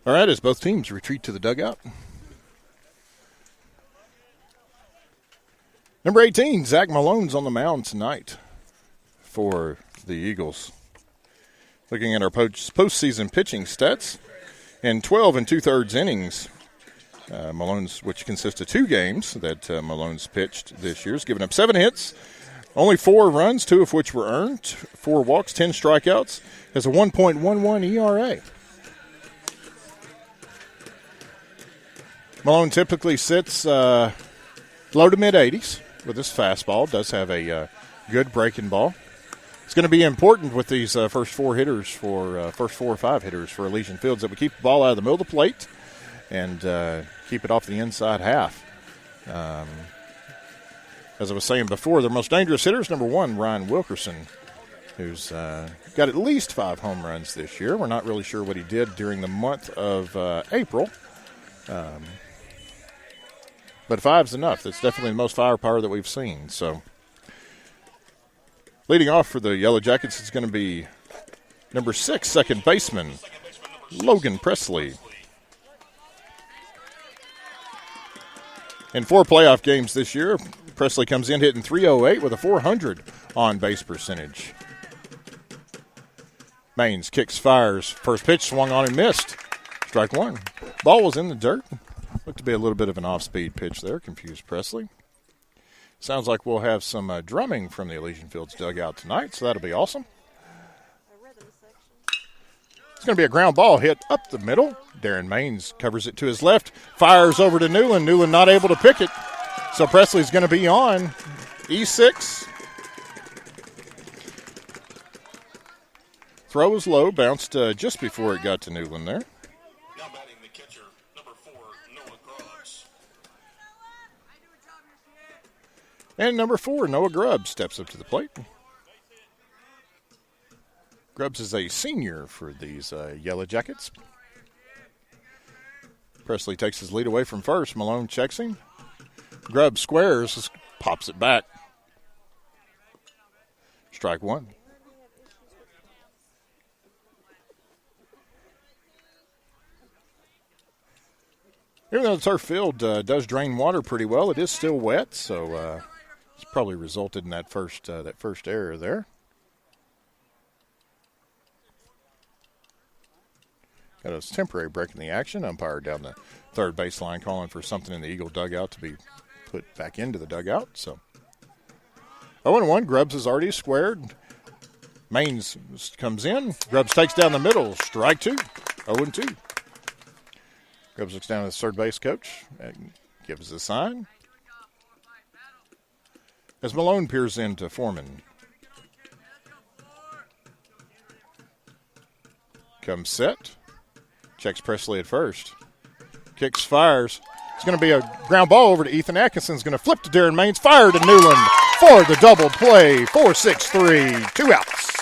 All right, as both teams retreat to the dugout. Number 18, Zach Malone's on the mound tonight for the Eagles. Looking at our postseason pitching stats, in 12 2/3 innings, Malone's, which consists of 2 games that Malone's pitched this year, has given up 7 hits, only 4 runs, 2 of which were earned, 4 walks, 10 strikeouts, has a 1.11 ERA. Malone typically sits low to mid-80s with his fastball. Does have a good breaking ball. It's going to be important with these first 4 or 5 hitters for Elysian Fields that we keep the ball out of the middle of the plate and keep it off the inside half. As I was saying before, their most dangerous hitters, number 1, Ryan Wilkerson, who's got at least 5 home runs this year. We're not really sure what he did during the month of April. But 5's enough. That's definitely the most firepower that we've seen. So, leading off for the Yellow Jackets is going to be number 6, second baseman, Logan Presley. In 4 playoff games this year, Presley comes in hitting .308 with a .400 on-base percentage. Maines kicks, fires. First pitch swung on and missed. Strike 1. Ball was in the dirt. Looked to be a little bit of an off-speed pitch there. Confused Presley. Sounds like we'll have some drumming from the Elysian Fields dugout tonight, so that'll be awesome. It's going to be a ground ball hit up the middle. Darren Maines covers it to his left. Fires over to Newland. Newland not able to pick it. So Presley's going to be on E6. Throw was low. Bounced just before it got to Newland there. Now batting the catcher, number 4, Noah Grubbs. And number 4, Noah Grubbs, steps up to the plate. Grubbs is a senior for these Yellow Jackets. Presley takes his lead away from first. Malone checks him. Grubbs squares, pops it back. Strike 1. Even though the turf field does drain water pretty well, it is still wet, so it's probably resulted in that first error there. Got a temporary break in the action. Umpire down the third baseline calling for something in the Eagle dugout to be put back into the dugout. So 0-1. Grubbs is already squared. Maines comes in. Grubbs takes down the middle. Strike 2. 0-2. Grubbs looks down at his third base coach and gives a sign. As Malone peers into Foreman. Comes set. Checks Presley at first. Kicks, fires. It's going to be a ground ball over to Ethan Atkinson's going to flip to Darren Maines. Fire to Newland for the double play. 4-6-3. 2 outs.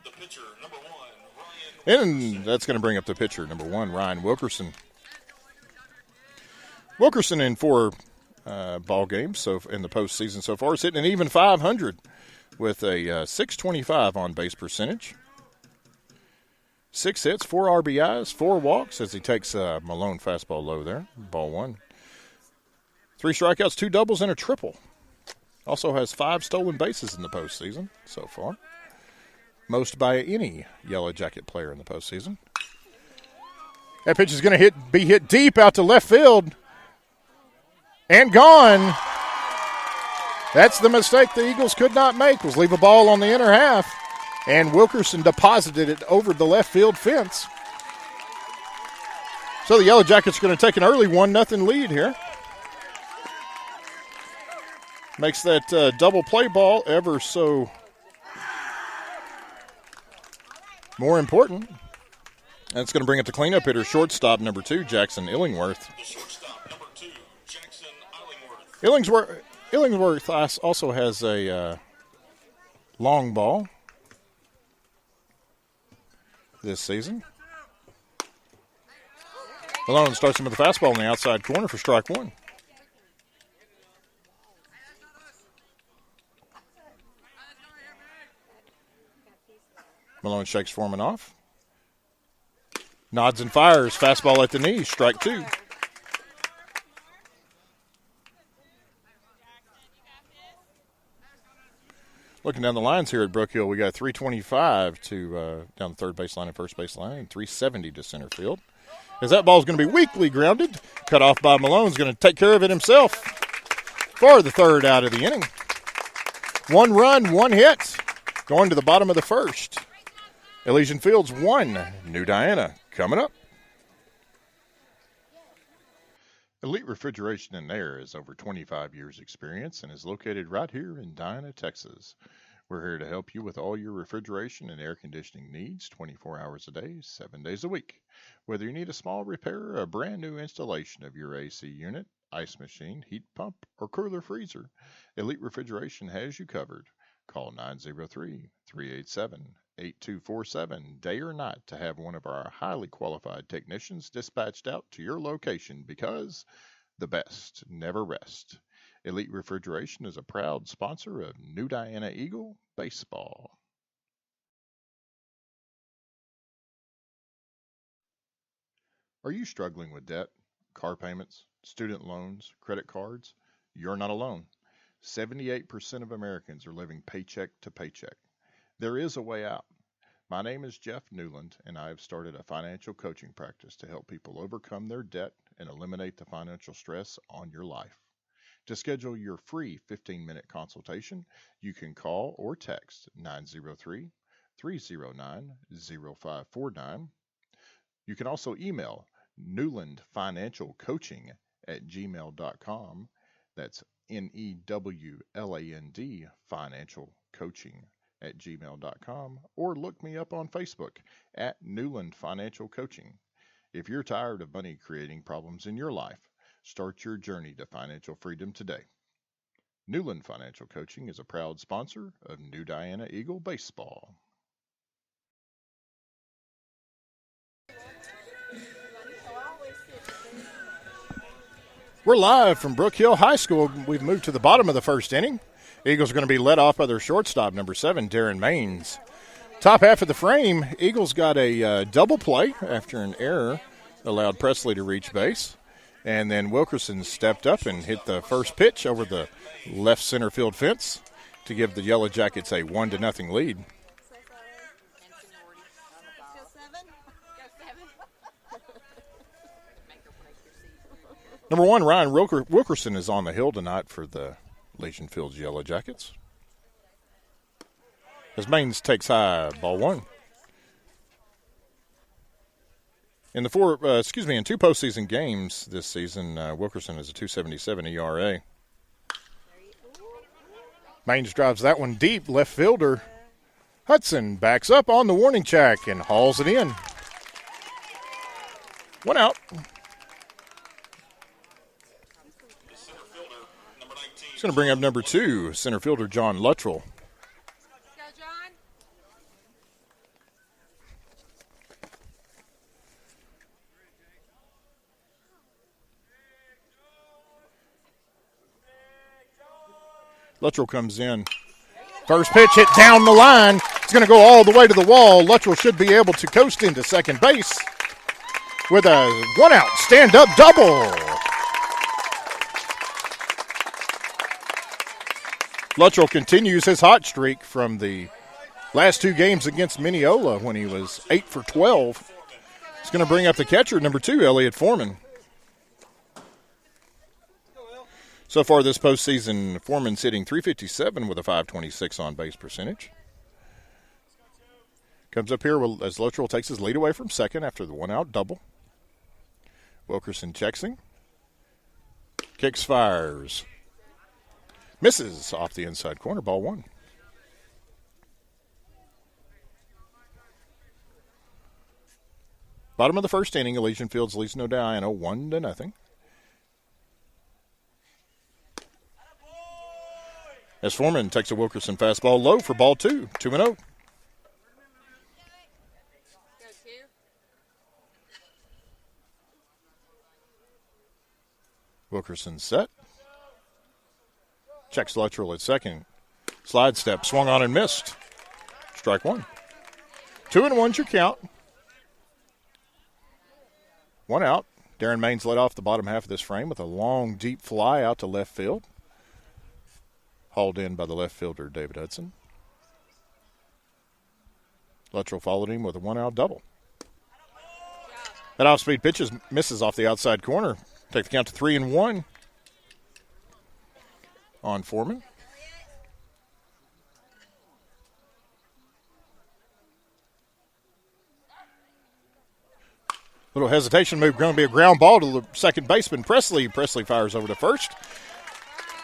The pitcher, number 1, Ryan. And that's going to bring up the pitcher, number 1, Ryan Wilkerson. Wilkerson in 4 ball games so in the postseason so far is hitting an even .500 with a .625 on base percentage. 6 hits, 4 RBIs, 4 walks as he takes Malone fastball low there. Ball 1. 3 strikeouts, 2 doubles, and a triple. Also has 5 stolen bases in the postseason so far. Most by any Yellow Jacket player in the postseason. That pitch is going to be hit deep out to left field. And gone. That's the mistake the Eagles could not make, was leave a ball on the inner half. And Wilkerson deposited it over the left field fence. So the Yellow Jackets are going to take an early 1-0 lead here. Makes that double play ball ever so more important. And it's going to bring it to cleanup hitter, shortstop number 2, Jackson Illingworth. The shortstop, number 2, Jackson Illingworth. Illingworth also has a long ball this season. Malone starts him with a fastball in the outside corner for strike 1. Malone shakes Foreman off. Nods and fires. Fastball at the knee. Strike two. Looking down the lines here at Brook Hill, we got 325 to down the third baseline and first baseline, and 370 to center field. As that ball's going to be weakly grounded, cut off by Malone's going to take care of it himself for the third out of the inning. 1 run, 1 hit, going to the bottom of the first. Elysian Fields 1, New Diana coming up. Elite Refrigeration and Air is over 25 years experience and is located right here in Diana, Texas. We're here to help you with all your refrigeration and air conditioning needs 24 hours a day, 7 days a week. Whether you need a small repair or a brand new installation of your AC unit, ice machine, heat pump, or cooler freezer, Elite Refrigeration has you covered. Call 903-387-8247 day or night to have one of our highly qualified technicians dispatched out to your location because the best never rest. Elite Refrigeration is a proud sponsor of New Diana Eagle Baseball. Are you struggling with debt, car payments, student loans, credit cards? You're not alone. 78% of Americans are living paycheck to paycheck. There is a way out. My name is Jeff Newland, and I have started a financial coaching practice to help people overcome their debt and eliminate the financial stress on your life. To schedule your free 15-minute consultation, you can call or text 903-309-0549. You can also email newlandfinancialcoaching@gmail.com. That's NEWLAND financialcoaching@gmail.com, or look me up on Facebook at Newland Financial Coaching. If you're tired of money creating problems in your life, start your journey to financial freedom today. Newland Financial Coaching is a proud sponsor of New Diana Eagle Baseball. We're live from Brook Hill High School. We've moved to the bottom of the first inning. Eagles are going to be led off by their shortstop, number 7, Darren Maines. Top half of the frame, Eagles got a double play after an error allowed Presley to reach base. And then Wilkerson stepped up and hit the first pitch over the left center field fence to give the Yellow Jackets a 1-0 lead. Number 1, Ryan Wilkerson is on the hill tonight for the Elysian Fields Yellow Jackets. As Maines takes high, ball 1. In 2 postseason games this season, Wilkerson has a 2.77 ERA. Maines drives that one deep, left fielder Hudson backs up on the warning track and hauls it in. 1 out. He's going to bring up number 2, center fielder John Luttrell. Luttrell comes in. First pitch hit down the line. It's going to go all the way to the wall. Luttrell should be able to coast into second base with a 1-out stand-up double. Luttrell continues his hot streak from the last 2 games against Mineola when he was 8 for 12. He's going to bring up the catcher, number 2, Elliott Foreman. So far this postseason, Foreman's hitting .357 with a .526 on-base percentage. Comes up here as Luttrell takes his lead away from second after the 1-out double. Wilkerson checks him. Kicks, fires. Misses off the inside corner, ball 1. Bottom of the first inning, Elysian Fields leads New Diana 1-0. As Foreman takes a Wilkerson fastball low for ball 2, 2-0. Wilkerson set. Checks Luttrell at second. Slide step, swung on and missed. Strike 1. 2-1's your count. 1 out. Darren Maines led off the bottom half of this frame with a long, deep fly out to left field. Hauled in by the left fielder, David Hudson. Luttrell followed him with a 1-out double. That off-speed pitch misses off the outside corner. Take the count to 3-1 on Foreman. Little hesitation move, going to be a ground ball to the second baseman, Presley. Presley fires over to first.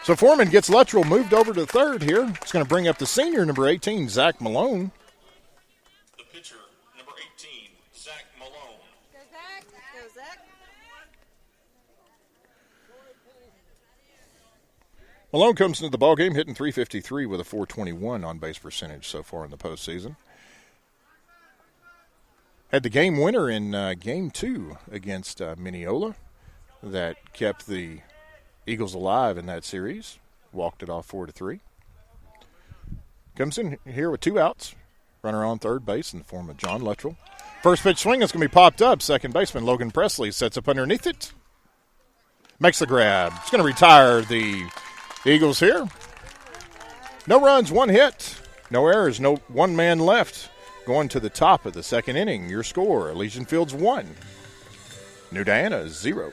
So Foreman gets Luttrell moved over to third here. It's going to bring up the senior, number 18, Zach Malone. The pitcher, number 18, Zach Malone. Go, Zach. Go, Zach. Malone comes into the ballgame hitting .353 with a .421 on-base percentage so far in the postseason. Had the game winner in Game 2 against Mineola that kept the Eagles alive in that series. Walked it off 4-3. Comes in here with 2 outs. Runner on third base in the form of John Luttrell. First pitch swing is going to be popped up. Second baseman Logan Presley sets up underneath it. Makes the grab. It's going to retire the Eagles here. No runs, 1 hit. No errors, no one man left. Going to the top of the second inning, your score, Elysian Fields 1, New Diana 0.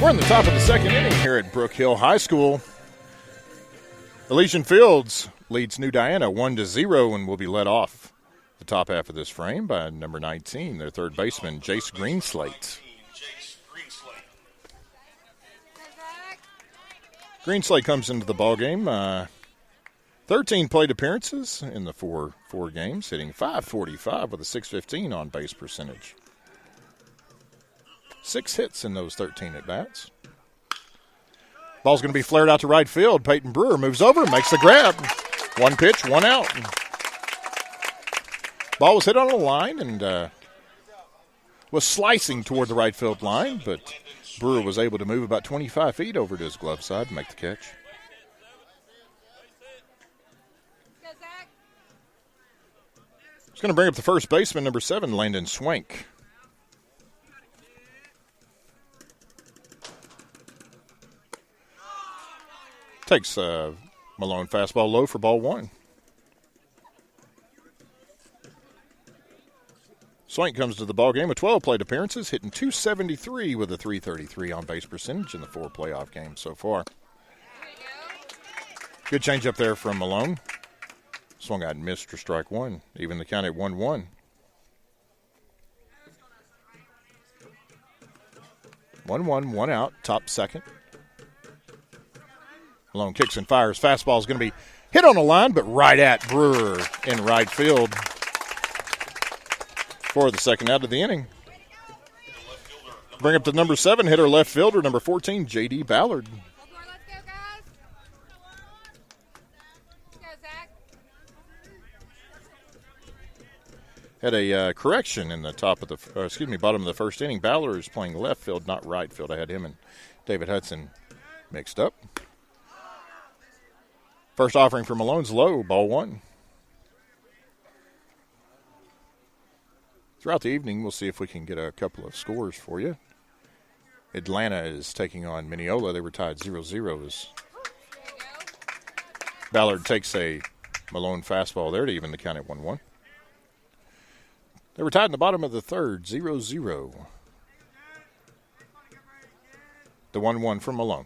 We're in the top of the second inning here at Brook Hill High School. Elysian Fields leads New Diana 1-0 and will be led off the top half of this frame by number 19, their third baseman, Jace Greenslate. Greenslate comes into the ballgame. 13 plate appearances in the four games, hitting .545 with a .615 on base percentage. 6 hits in those 13 at-bats. Ball's going to be flared out to right field. Peyton Brewer moves over, makes the grab. 1 pitch, 1 out. Ball was hit on a line and was slicing toward the right field line, but Brewer was able to move about 25 feet over to his glove side and make the catch. It's going to bring up the first baseman, number 7, Landon Swank. Takes Malone fastball low for ball 1. Swank comes to the ballgame with 12 plate appearances, hitting .273 with a .333 on base percentage in the 4 playoff games so far. Good change up there from Malone. Swung out and missed for strike 1, even the count at 1-1. 1-1, 1 out, top second. Malone kicks and fires. Fastball is going to be hit on the line, but right at Brewer in right field for the second out of the inning. Bring up the number 7 hitter, left fielder, number 14, J.D. Ballard. Had a correction in the top of the, bottom of the first inning. Ballard is playing left field, not right field. I had him and David Hudson mixed up. First offering for Malone's low, ball 1. Throughout the evening, we'll see if we can get a couple of scores for you. Atlanta is taking on Mineola. They were tied 0-0 as Ballard takes a Malone fastball there to even the count at 1-1. They were tied in the bottom of the third, 0-0. The 1-1 from Malone.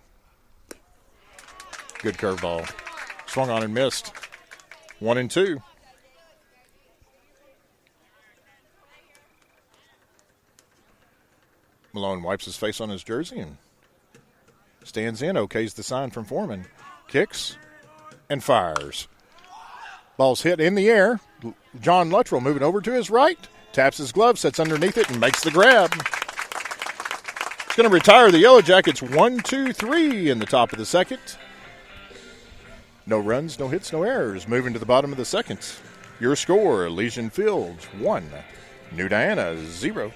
Good curveball. Swung on and missed. 1-2. Malone wipes his face on his jersey and stands in, okays the sign from Foreman. Kicks and fires. Ball's hit in the air. John Luttrell moving over to his right. Taps his glove, sets underneath it, and makes the grab. It's going to retire the Yellow Jackets 1-2-3 in the top of the second. No runs, no hits, no errors. Moving to the bottom of the second. Your score, Elysian Fields 1, New Diana 0.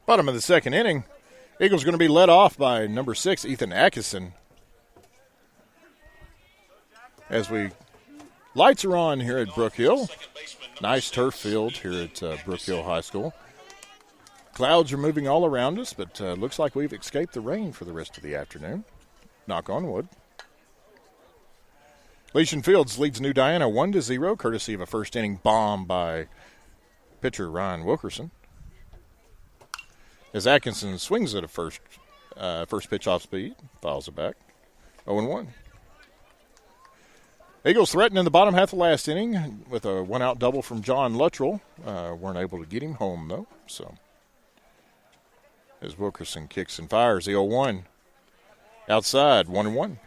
Bottom of the second inning. Eagles going to be led off by number 6, Ethan Atkinson. As lights are on here at Brook Hill. Nice turf field here at Brook Hill High School. Clouds are moving all around us, but looks like we've escaped the rain for the rest of the afternoon. Knock on wood. Elysian Fields leads New Diana 1-0, courtesy of a first inning bomb by pitcher Ryan Wilkerson. As Atkinson swings at a first pitch off speed, fouls it back. 0-1. Eagles threatened in the bottom half of the last inning with a one-out double from John Luttrell. Weren't able to get him home, though. So, as Wilkerson kicks and fires, the 0-1. Outside, 1-1.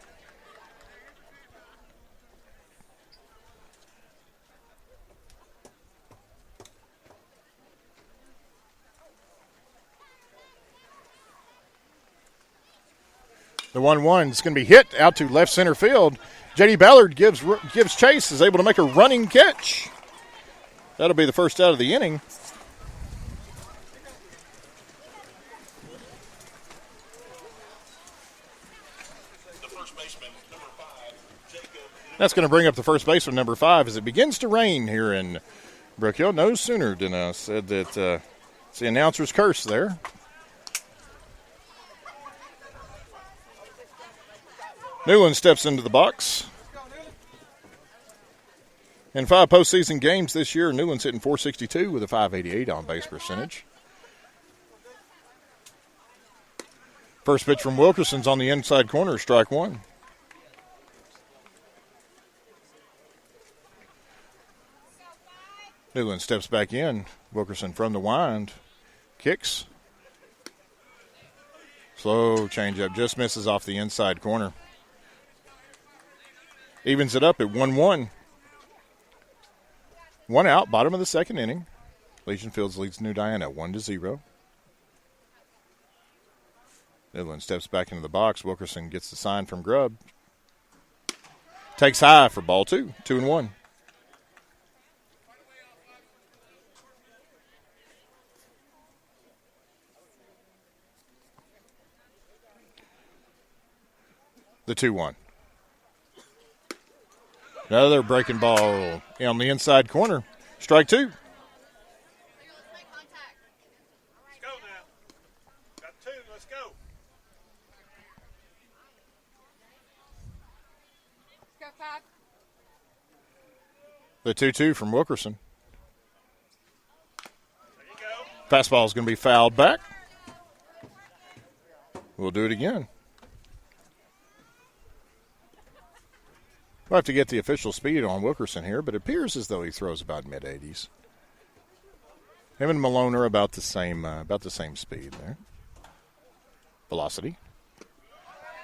The 1-1 is going to be hit out to left center field. J.D. Ballard gives chase, is able to make a running catch. That'll be the first out of the inning. The first baseman, number 5, Jacob. That's going to bring up the first baseman, number 5, as it begins to rain here in Brook Hill. No sooner than I said that it's the announcer's curse there. Newland steps into the box. In 5 postseason games this year, Newland's hitting .462 with a .588 on-base percentage. First pitch from Wilkerson's on the inside corner, strike 1. Newland steps back in. Wilkerson from the wind. Kicks. Slow changeup, just misses off the inside corner. Evens it up at 1-1. 1 out, bottom of the second inning. Elysian Fields leads New Diana 1-0. Newland steps back into the box. Wilkerson gets the sign from Grubb. Takes high for ball 2. 2-1. The 2-1. Another breaking ball on the inside corner. Strike 2. Let's go now. Got 2. Let's go. The 2-2 from Wilkerson. Fastball is going to be fouled back. We'll do it again. We'll have to get the official speed on Wilkerson here, but it appears as though he throws about mid-80s. Him and Malone are about the same speed there. Velocity.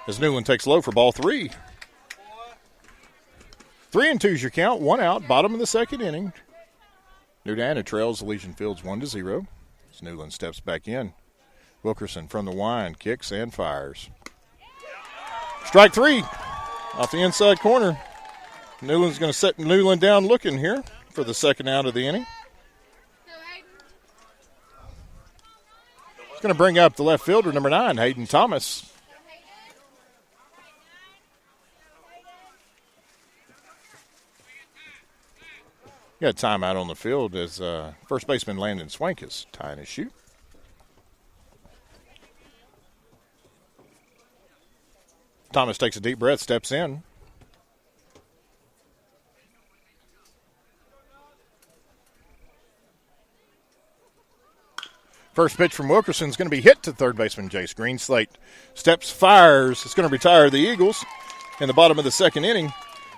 As Newland takes low for ball 3. 3-2's your count. 1 out. Bottom of the second inning. New Diana trails Elysian Fields 1-0. As Newland steps back in. Wilkerson from the wind kicks and fires. Strike 3 off the inside corner. Newland's going to set Newland down looking here for the second out of the inning. It's going to bring up the left fielder, number 9, Hayden Thomas. Got a timeout on the field as first baseman Landon Swank is tying his shoe. Thomas takes a deep breath, steps in. First pitch from Wilkerson is going to be hit to third baseman Jace Greenslate. Steps, fires. It's going to retire the Eagles in the bottom of the second inning.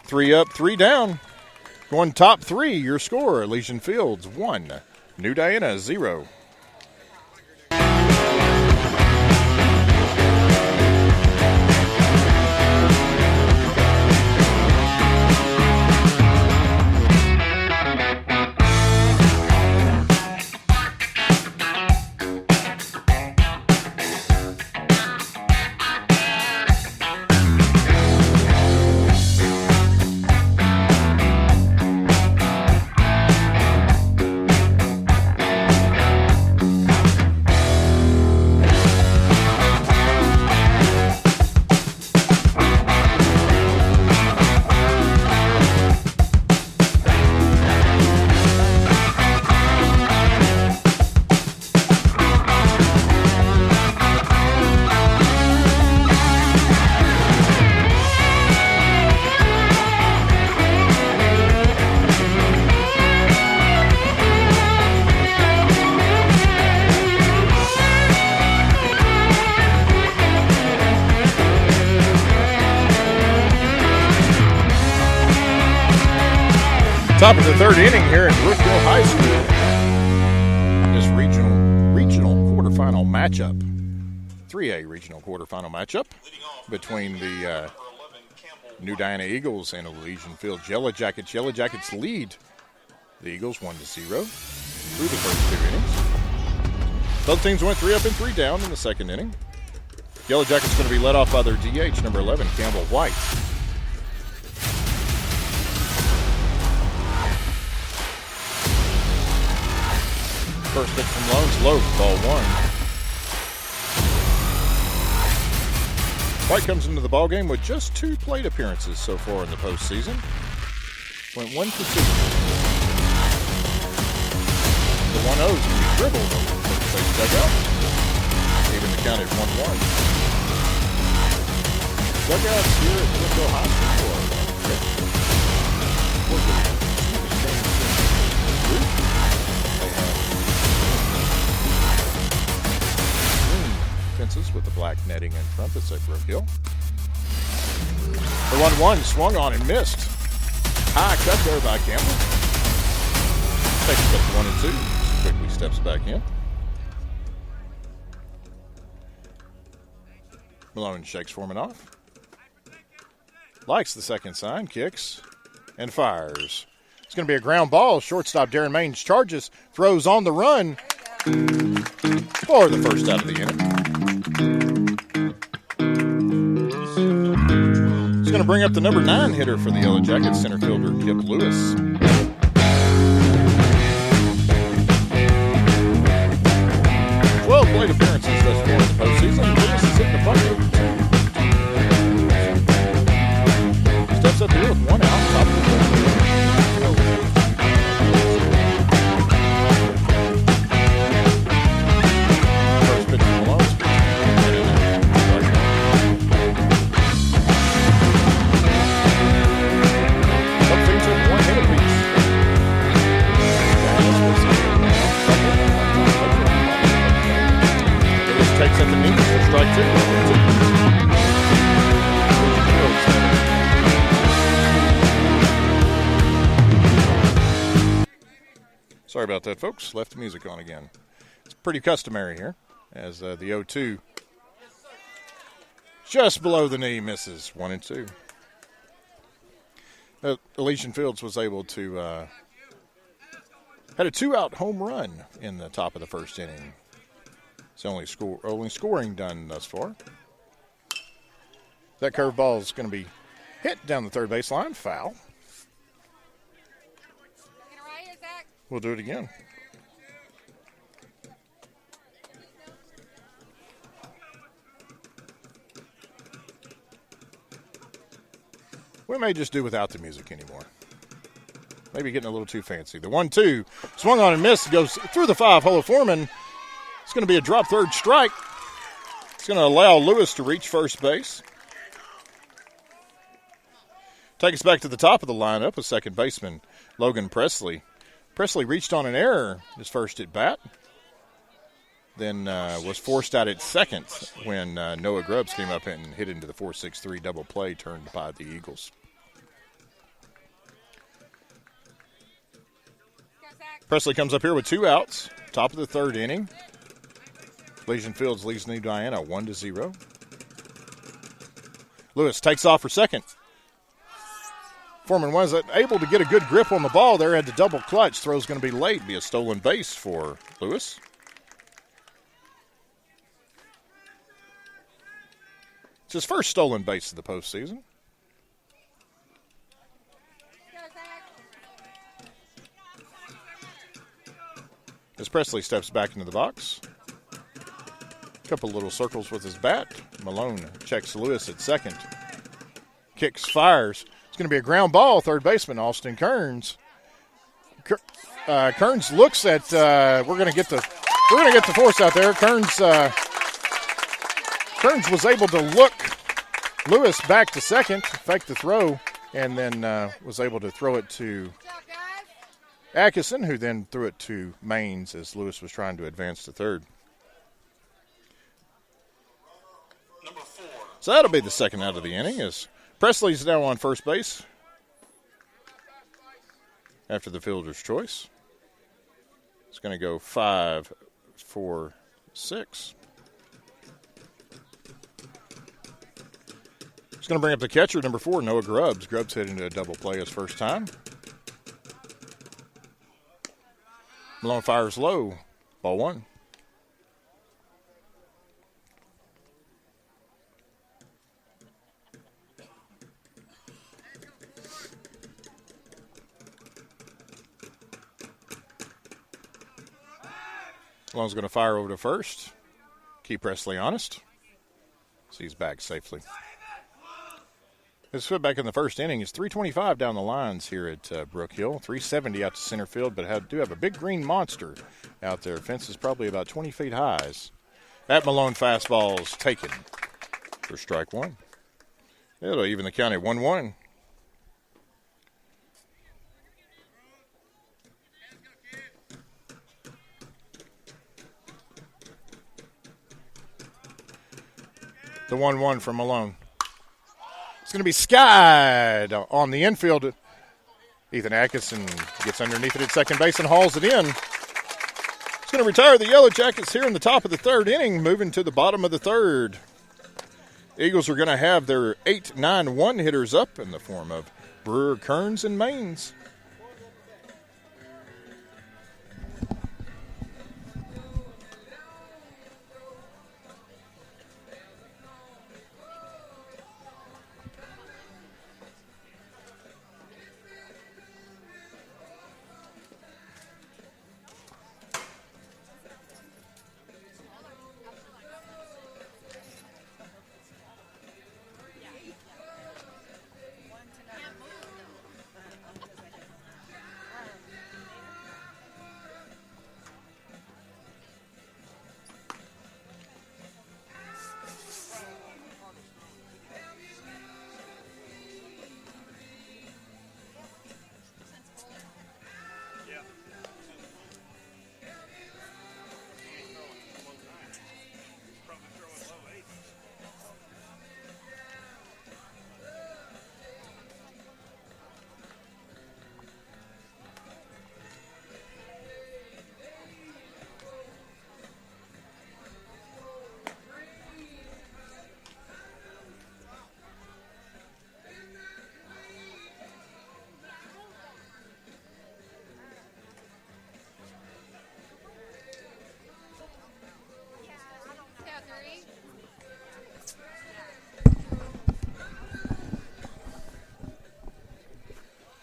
3 up, 3 down. Going top 3, your score, Elysian Fields 1, New Diana 0. Top of the third inning here at Brookville High School. This regional quarterfinal matchup. 3A regional quarterfinal matchup between the New Diana Eagles and Elysian Fields Yellow Jackets. Yellow Jackets lead the Eagles 1-0 through the first 2 innings. Both teams went 3 up and 3 down in the second inning. Yellow Jackets going to be led off by their DH, number 11, Campbell White. First pitch from Loans, low, ball 1. White comes into the ballgame with just 2 plate appearances so far in the postseason. Went 1 for 2. The 1-0's going to be dribbled on the first base dugout. Even the count at 1-1. Dugouts here at Brookville High School fences with the black netting in front that said Brookhill. The 1-1 swung on and missed. High cut there by Campbell. Takes up 1 and 2. Quickly steps back in. Malone shakes Foreman off. Likes the second sign, kicks, and fires. It's going to be a ground ball. Shortstop Darren Maines charges, throws on the run for the first out of the inning. It's going to bring up the number 9 hitter for the Yellow Jackets, center fielder Kip Lewis. 12 plate appearances thus far in the postseason. Lewis is hitting the bucket. Steps up here with 1 out, top of the first. First pitch from Malone. takes at the knee for strike 2. Sorry about that, folks. Left the music on again. It's pretty customary here as the 0-2 just below the knee misses 1-2. Elysian Fields was able to had a 2-out home run in the top of the first inning. It's only scoring done thus far. That curveball is going to be hit down the third baseline. Foul. We'll do it again. We may just do without the music anymore. Maybe getting a little too fancy. The 1-2 swung on and missed. Goes through the 5-hole of Foreman. It's going to be a drop third strike. It's going to allow Lewis to reach first base. Take us back to the top of the lineup with second baseman Logan Presley. Presley reached on an error his first at bat. Then was forced out at second when Noah Grubbs came up and hit into the 4-6-3 double play turned by the Eagles. Presley comes up here with 2 outs, top of the third inning. Elysian Fields leads New Diana 1-0. Lewis takes off for second. Foreman wasn't able to get a good grip on the ball there, had to double clutch. Throw's going to be late, be a stolen base for Lewis. It's his first stolen base of the postseason. As Presley steps back into the box. A couple little circles with his bat. Malone checks Lewis at second. Kicks, fires. It's going to be a ground ball. Third baseman Austin Kearns. Kearns looks at. We're going to get the force out there. Kearns was able to look Lewis back to second, fake the throw, and then was able to throw it to Atkinson, who then threw it to Maines as Lewis was trying to advance to third. So that'll be the second out of the inning as Presley's now on first base after the fielder's choice. It's going to go 5-4-6. It's going to bring up the catcher, number 4, Noah Grubbs. Grubbs hit into a double play his first time. Malone fires low. Ball 1. Malone's going to fire over to first. Keep Presley honest. So he's back safely. His foot back in the first inning is 325 down the lines here at Brook Hill. 370 out to center field, but do have a big green monster out there. Fence is probably about 20 feet high. That Malone fastball is taken for strike 1. It'll even the count at 1-1. The 1-1 from Malone. It's going to be skied on the infield. Ethan Atkinson gets underneath it at second base and hauls it in. It's going to retire the Yellow Jackets here in the top of the third inning, moving to the bottom of the third. Eagles are going to have their 8-9-1 hitters up in the form of Brewer, Kearns, and Maines.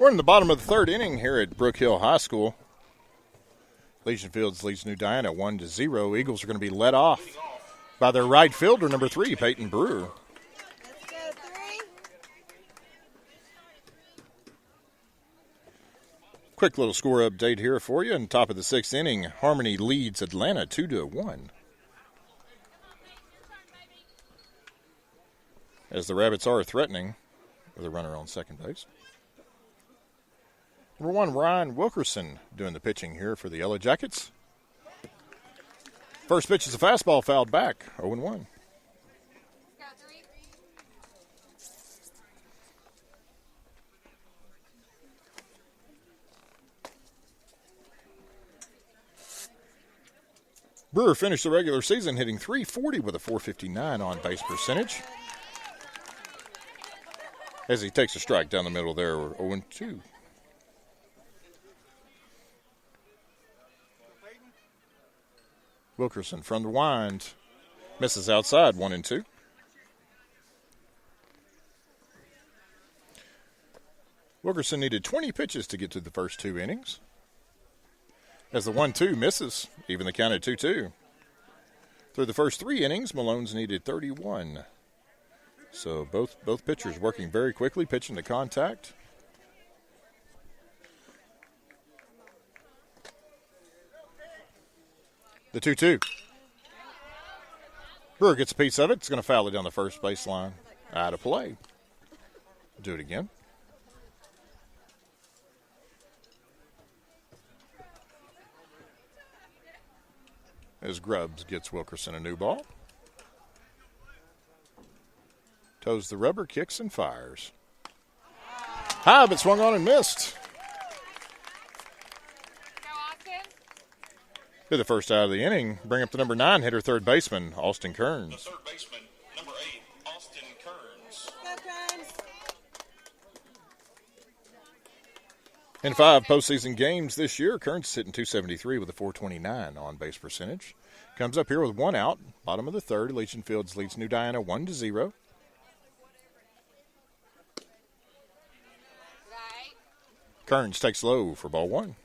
We're in the bottom of the third inning here at Brook Hill High School. Elysian Fields leads New Diana 1-0. Eagles are going to be led off by their right fielder, number 3, Peyton Brewer. Let's go, 3. Quick little score update here for you. In the top of the 6th inning, Harmony leads Atlanta 2-1. As the Rabbits are threatening with a runner on second base. Number 1, Ryan Wilkerson doing the pitching here for the Yellow Jackets. First pitch is a fastball fouled back, 0-1. Brewer finished the regular season hitting .340 with a .459 on-base percentage. As he takes a strike down the middle there, 0-2. Wilkerson from the wind misses outside, 1-2. Wilkerson needed 20 pitches to get to the first 2 innings. As the 1-2 misses, even the count at 2-2. Through the first 3 innings, Malone's needed 31. So both pitchers working very quickly, pitching to contact. The 2-2. Brewer gets a piece of it. It's going to foul it down the first baseline. Out of play. Do it again. As Grubbs gets Wilkerson a new ball. Toes the rubber, kicks and fires. High, but swung on and missed. To the first out of the inning, bring up the number 9 hitter, third baseman, Austin Kearns. The third baseman, number 8, Austin Kearns. Go, Kearns. In 5 postseason games this year, Kearns is hitting .273 with a .429 on-base percentage. Comes up here with 1 out, bottom of the third. Elysian Fields leads New Diana 1-0. Kearns takes low for ball 1.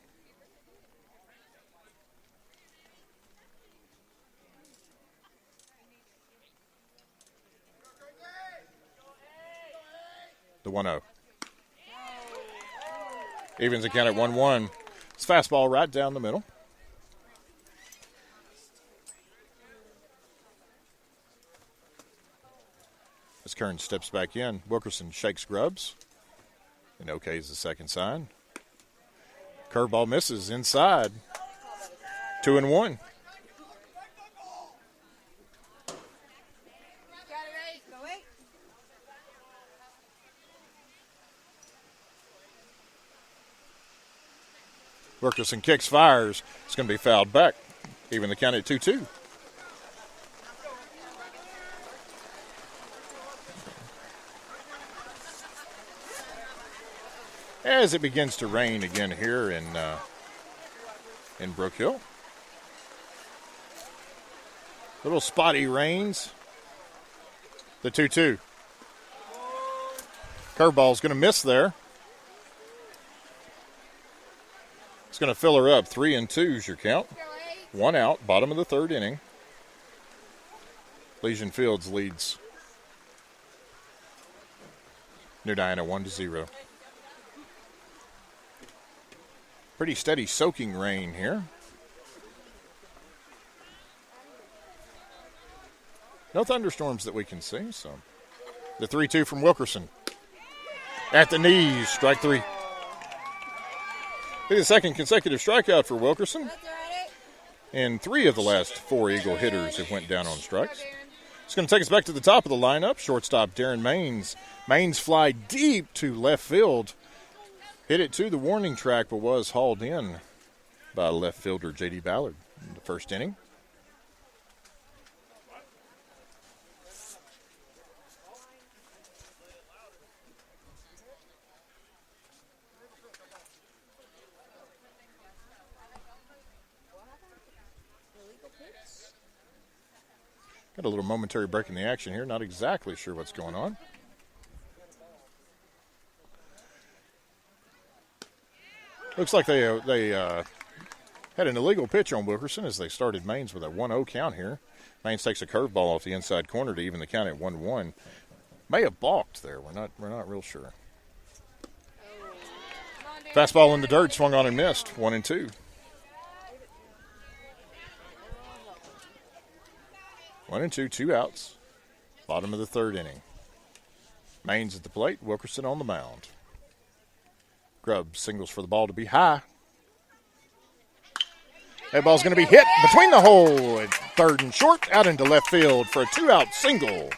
The 1-0. Evens the count at 1-1. It's fastball right down the middle. As Kearns steps back in, Wilkerson shakes Grubbs. And okays the second sign. Curveball misses inside. 2-1. Wilkerson kicks, fires. It's going to be fouled back. Even the count at 2-2. As it begins to rain again here in Brook Hill. Little spotty rains. The 2-2. Curveball's going to miss there. It's going to fill her up. 3-2 is your count. 1 out, bottom of the third inning. Elysian Fields leads New Diana 1-0. Pretty steady soaking rain here. No thunderstorms that we can see, so. The 3-2 from Wilkerson. At the knees, strike 3. The second consecutive strikeout for Wilkerson. And 3 of the last 4 Eagle hitters have went down on strikes. It's going to take us back to the top of the lineup. Shortstop Darren Maines. Maines fly deep to left field. Hit it to the warning track, but was hauled in by left fielder J.D. Ballard in the first inning. Got a little momentary break in the action here. Not exactly sure what's going on. Looks like they had an illegal pitch on Wilkerson as they started Mains with a 1-0 count here. Mains takes a curveball off the inside corner to even the count at 1-1. May have balked there. We're not real sure. Fastball in the dirt, swung on and missed. 1-2. 1-2, 2 outs. Bottom of the third inning. Mains at the plate, Wilkerson on the mound. Grubb singles for the ball to be high. That ball's going to be hit between the hole at third and short, out into left field for a 2-out single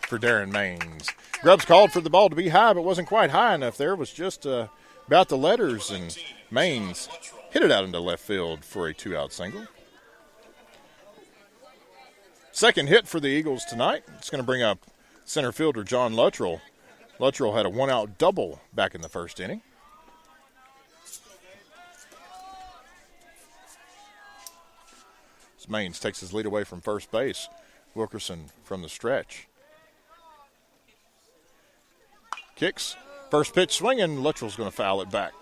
for Darren Mains. Grubb's called for the ball to be high, but wasn't quite high enough there. It was just about the letters, and Mains hit it out into left field for a 2-out single. Second hit for the Eagles tonight. It's going to bring up center fielder John Luttrell. Luttrell had a 1-out double back in the first inning. Mains takes his lead away from first base. Wilkerson from the stretch. Kicks. First pitch swinging. Luttrell's going to foul it back.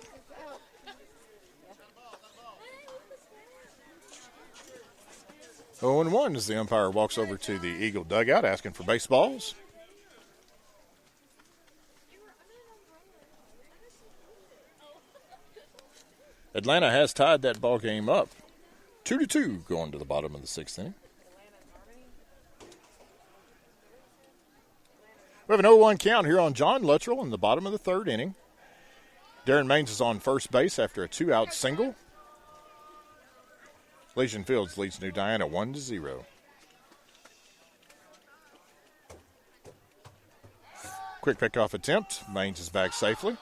Oh, 0-1 as the umpire walks over to the Eagle dugout asking for baseballs. Atlanta has tied that ball game up. 2-2 going to the bottom of the sixth inning. We have an 0-1 count here on John Luttrell in the bottom of the third inning. Darren Mains is on first base after a 2-out single. Elysian Fields leads New Diana 1-0. Quick pickoff attempt. Mains is back safely.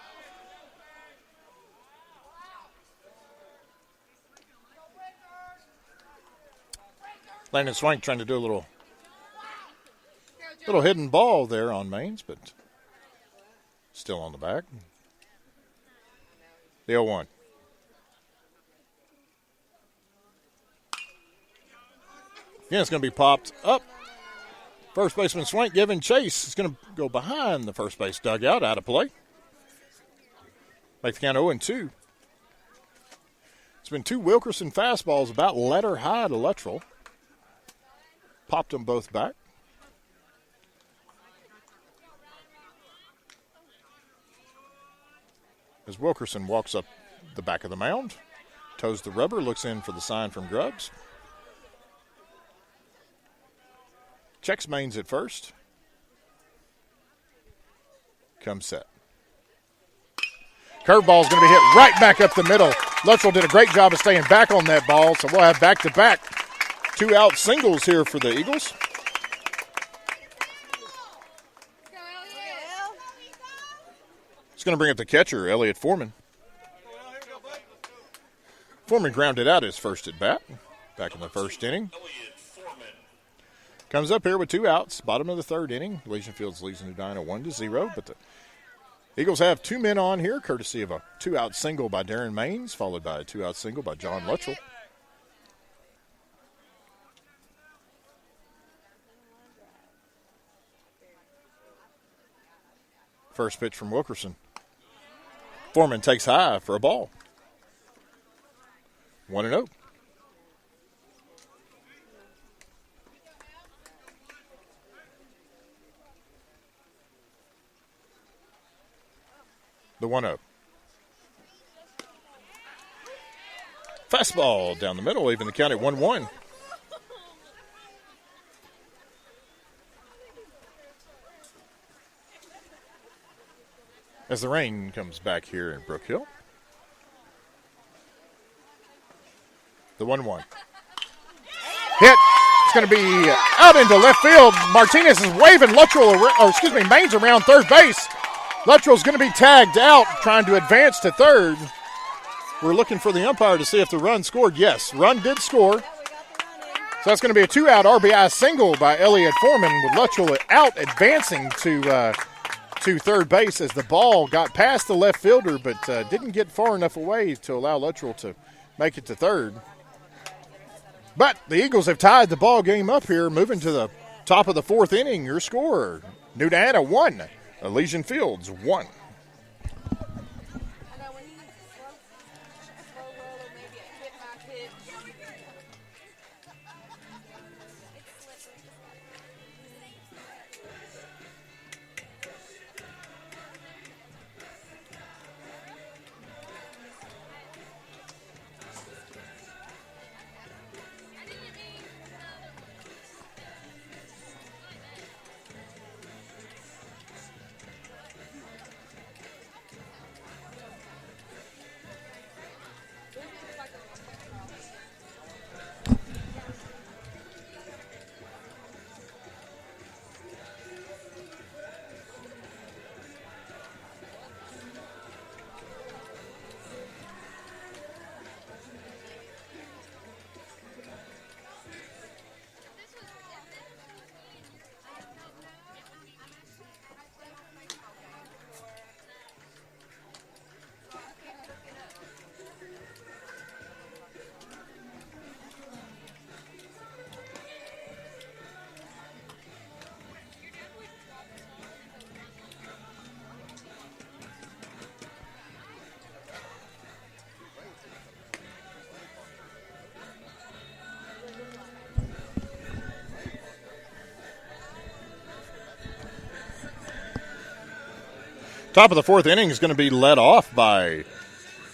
Landon Swank trying to do a little hidden ball there on Mains, but still on the back. The 0-1. Again, it's going to be popped up. First baseman Swank giving chase. It's going to go behind the first base dugout, out of play. Make the count 0-2. It's been 2 Wilkerson fastballs about letter high to Luttrell. Popped them both back. As Wilkerson walks up the back of the mound, toes the rubber, looks in for the sign from Grubbs. Checks Mains at first. Comes set. Curveball's going to be hit right back up the middle. Luttrell did a great job of staying back on that ball, so we'll have back-to-back 2-out singles here for the Eagles. It's going to bring up the catcher, Elliott Foreman. Foreman grounded out his first at bat back in the first inning. Comes up here with 2 outs, bottom of the third inning. Elysian Fields leads New Diana 1-0, but the Eagles have 2 men on here, courtesy of a 2-out single by Darren Mains, followed by a 2-out single by John Luttrell. First pitch from Wilkerson. Foreman takes high for a ball. 1-0. The 1-0. Fastball down the middle, even the count at 1-1. As the rain comes back here in Brook Hill. The 1-1. Hit. It's going to be out into left field. Martinez is waving Mains around third base. Luttrell's going to be tagged out, trying to advance to third. We're looking for the umpire to see if the run scored. Yes, run did score. So that's going to be a 2-out RBI single by Elliott Foreman, with Luttrell out advancing to third base as the ball got past the left fielder, but didn't get far enough away to allow Luttrell to make it to third. But the Eagles have tied the ball game up here, moving to the top of the fourth inning. Your score, New Diana 1, Elysian Fields 1. Top of the fourth inning is going to be led off by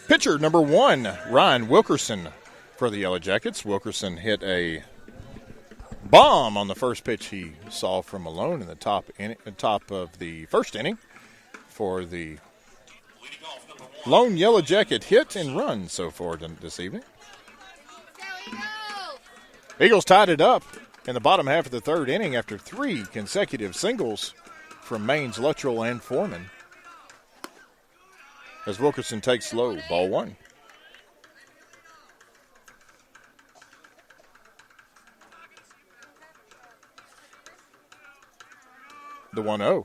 pitcher number 1, Ryan Wilkerson for the Yellow Jackets. Wilkerson hit a bomb on the first pitch he saw from Malone in the top of the first inning for the lone Yellow Jacket hit and run so far this evening. Eagles tied it up in the bottom half of the third inning after 3 consecutive singles from Maines, Luttrell, and Foreman. As Wilkerson takes low, ball 1. The 1-0.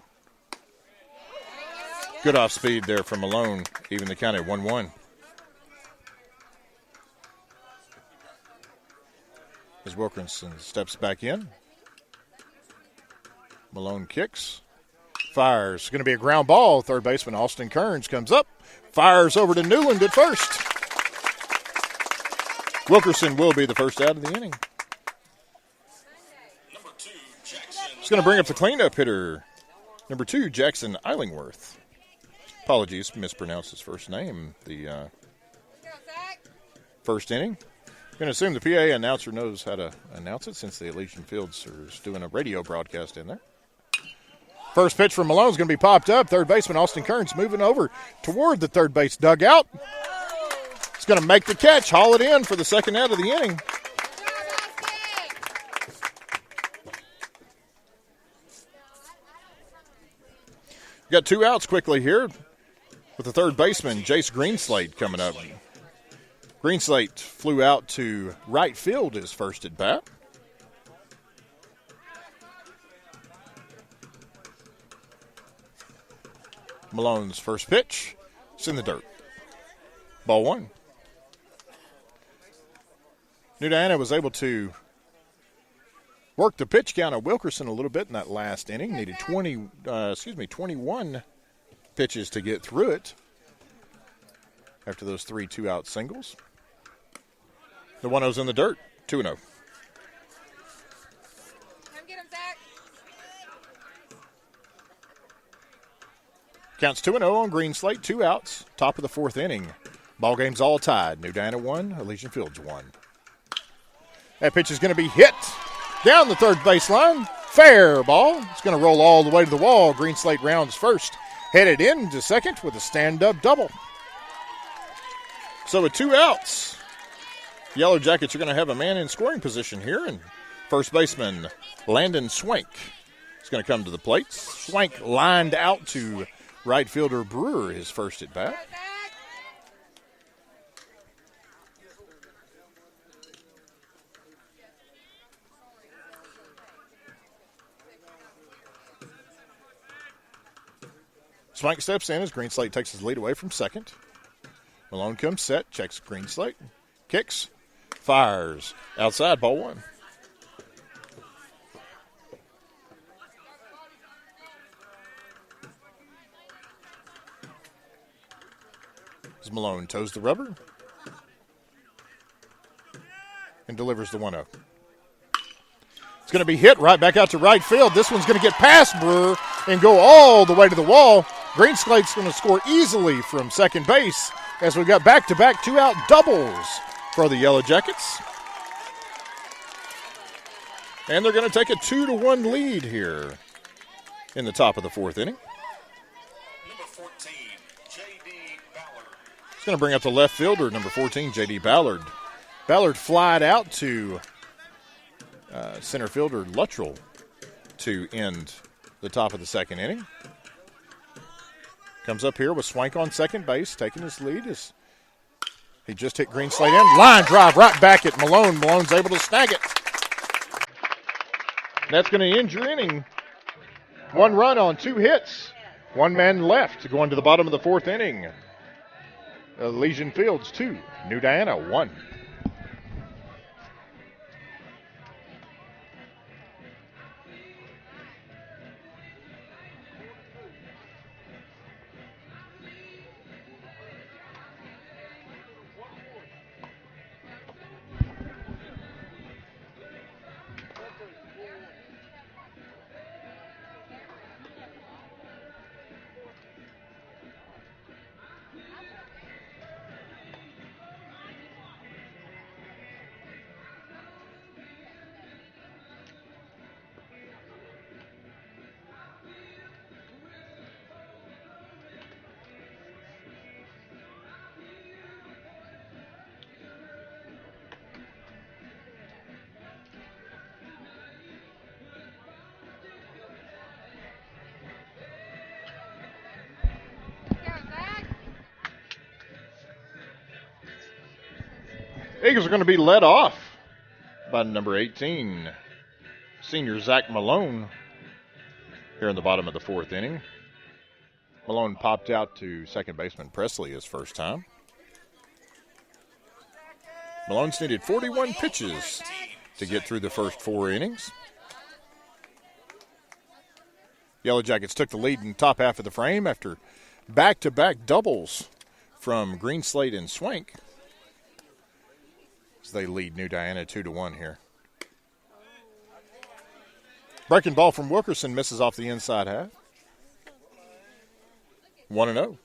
Good off speed there from Malone, even the count at 1-1. As Wilkerson steps back in. Malone kicks. Fires. Going to be a ground ball. Third baseman Austin Kearns comes up. Fires over to Newland at first. Wilkerson will be the first out of the inning. He's going to bring up the cleanup hitter. Number 2, Jackson Eilingworth. Apologies, mispronounced his first name. The first inning. I'm going to assume the PA announcer knows how to announce it since the Elysian Fields is doing a radio broadcast in there. First pitch from Malone is going to be popped up. Third baseman Austin Kearns moving over toward the third base dugout. He's going to make the catch, haul it in for the second out of the inning. We got 2 outs quickly here with the third baseman, Jace Greenslade, coming up. Greenslade flew out to right field his first at bat. Malone's first pitch. It's in the dirt. Ball 1. New Diana was able to work the pitch count of Wilkerson a little bit in that last inning. Needed 21 pitches to get through it after those 3 2-out singles. The 1-0's in the dirt. 2-0. Come get him, Zach. Counts 2-0 on Greenslade. 2 outs. Top of the fourth inning. Ball game's all tied. New Diana 1, Elysian Fields 1. That pitch is going to be hit down the third baseline. Fair ball. It's going to roll all the way to the wall. Greenslade rounds first. Headed into second with a stand-up double. So with 2 outs, Yellow Jackets are going to have a man in scoring position here. And first baseman Landon Swank is going to come to the plate. Swank lined out to right fielder Brewer, his first at bat. Swank steps in as Greenslade takes his lead away from second. Malone comes set, checks Greenslade, kicks, fires. Outside, ball 1. As Malone toes the rubber and delivers the 1-0. It's going to be hit right back out to right field. This one's going to get past Brewer and go all the way to the wall. Greenslade's going to score easily from second base as we got back-to-back 2-out doubles for the Yellow Jackets. And they're going to take a 2-1 lead here in the top of the fourth inning. Number 14, J.D. Ballard. It's going to bring up the left fielder, number 14, J.D. Ballard. Ballard flied out to center fielder Luttrell to end the top of the second inning. Comes up here with Swank on second base, taking his lead as he just hit Greenslade in. Line drive right back at Malone. Malone's able to snag it. That's going to end your inning. 1 run on 2 hits. 1 man left going to the bottom of the fourth inning. Elysian Fields 2, New Diana 1. Eagles are going to be led off by number 18, senior Zach Malone, here in the bottom of the fourth inning. Malone popped out to second baseman Presley his first time. Malone's needed 41 pitches to get through the first 4 innings. Yellow Jackets took the lead in the top half of the frame after back-to-back doubles from Greenslade and Swank, as they lead New Diana 2-1 here. Breaking ball from Wilkerson misses off the inside half. 1-0.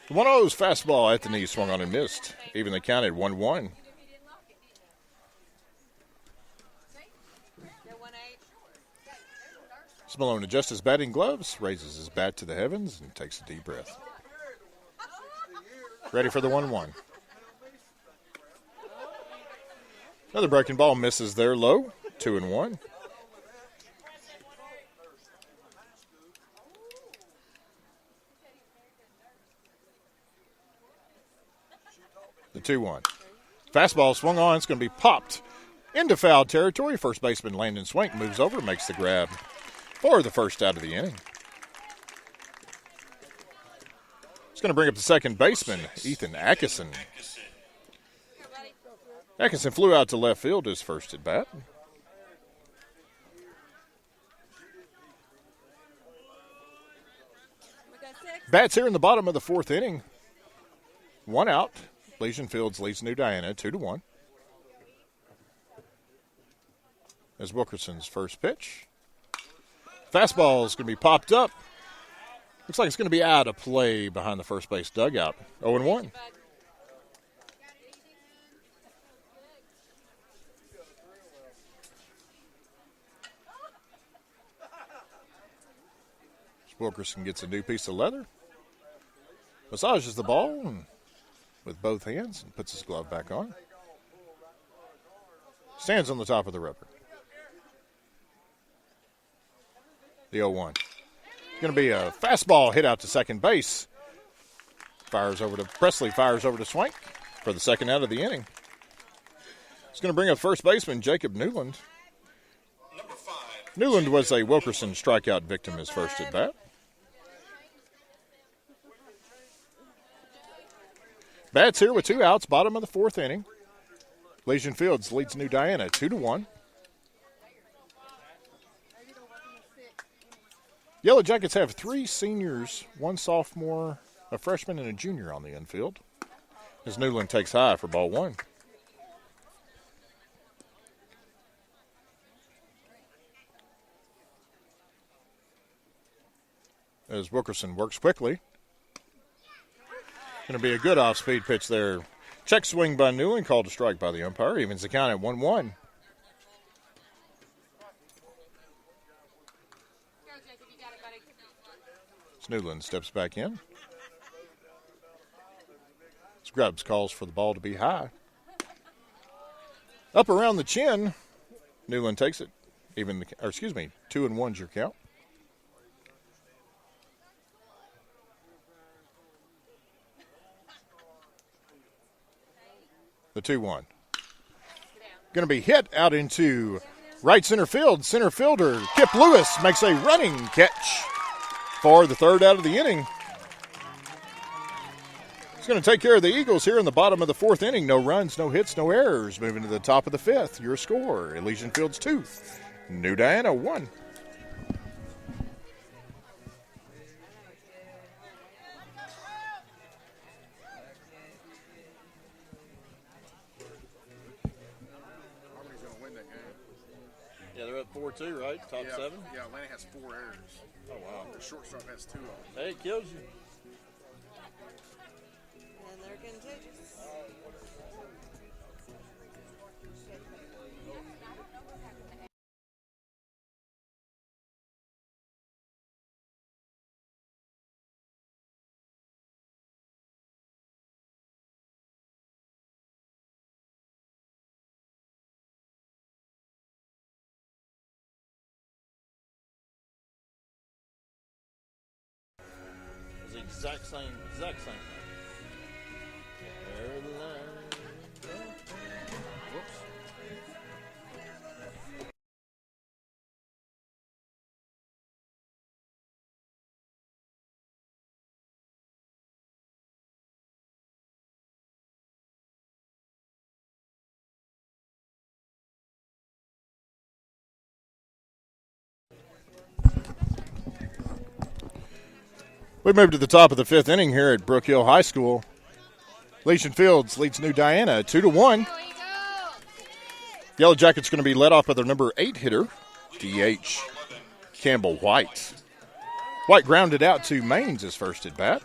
The 1-0's fastball at the knee swung on and missed. Even the count at 1-1. Malone adjusts his batting gloves, raises his bat to the heavens, and takes a deep breath. Ready for the 1-1. Another breaking ball misses there low. 2-1. The 2-1. Fastball swung on. It's going to be popped into foul territory. First baseman Landon Swank moves over, makes the grab for the first out of the inning. It's going to bring up the second baseman, Ethan Atkinson. Atkinson flew out to left field his first at bat. Bats here in the bottom of the fourth inning. 1 out. Elysian Fields leads New Diana 2-1. As Wilkerson's first pitch. Fastball is going to be popped up. Looks like it's going to be out of play behind the first base dugout. 0-1. Wilkerson gets a new piece of leather. Massages the ball with both hands and puts his glove back on. Stands on the top of the rubber. The 0-1. It's going to be a fastball hit out to second base. Presley fires over to Swank for the second out of the inning. It's going to bring up first baseman Jacob Newland. Newland was a Wilkerson strikeout victim his first at bat. Bats here with 2 outs, bottom of the fourth inning. Elysian Fields leads New Diana 2-1. Yellow Jackets have 3 seniors, 1 sophomore, a freshman, and a junior on the infield. As Newland takes high for ball 1. As Wilkerson works quickly. Going to be a good off-speed pitch there. Check swing by Newland, called a strike by the umpire. Evens the count at 1-1. Newland steps back in. Scrubs calls for the ball to be high. Up around the chin. Newland takes it. 2-1's your count. The 2-1. Going to be hit out into right center field. Center fielder Kip Lewis makes a running catch for the third out of the inning. He's going to take care of the Eagles here in the bottom of the fourth inning. No runs, no hits, no errors. Moving to the top of the fifth. Your score, Elysian Fields 2, New Diana 1. Yeah, they're up 4-2, right? Top 7? Yeah, Atlanta has 4 errors. Oh, wow. The shortstop has 2 of them. Hey, it kills you. And they're contagious. Exact same thing. There the line. Whoops. We move to the top of the fifth inning here at Brook Hill High School. Elysian Fields leads New Diana 2-1. Yellow Jackets going to be led off by their number 8 hitter, DH Campbell White. White grounded out to Maines his first at bat.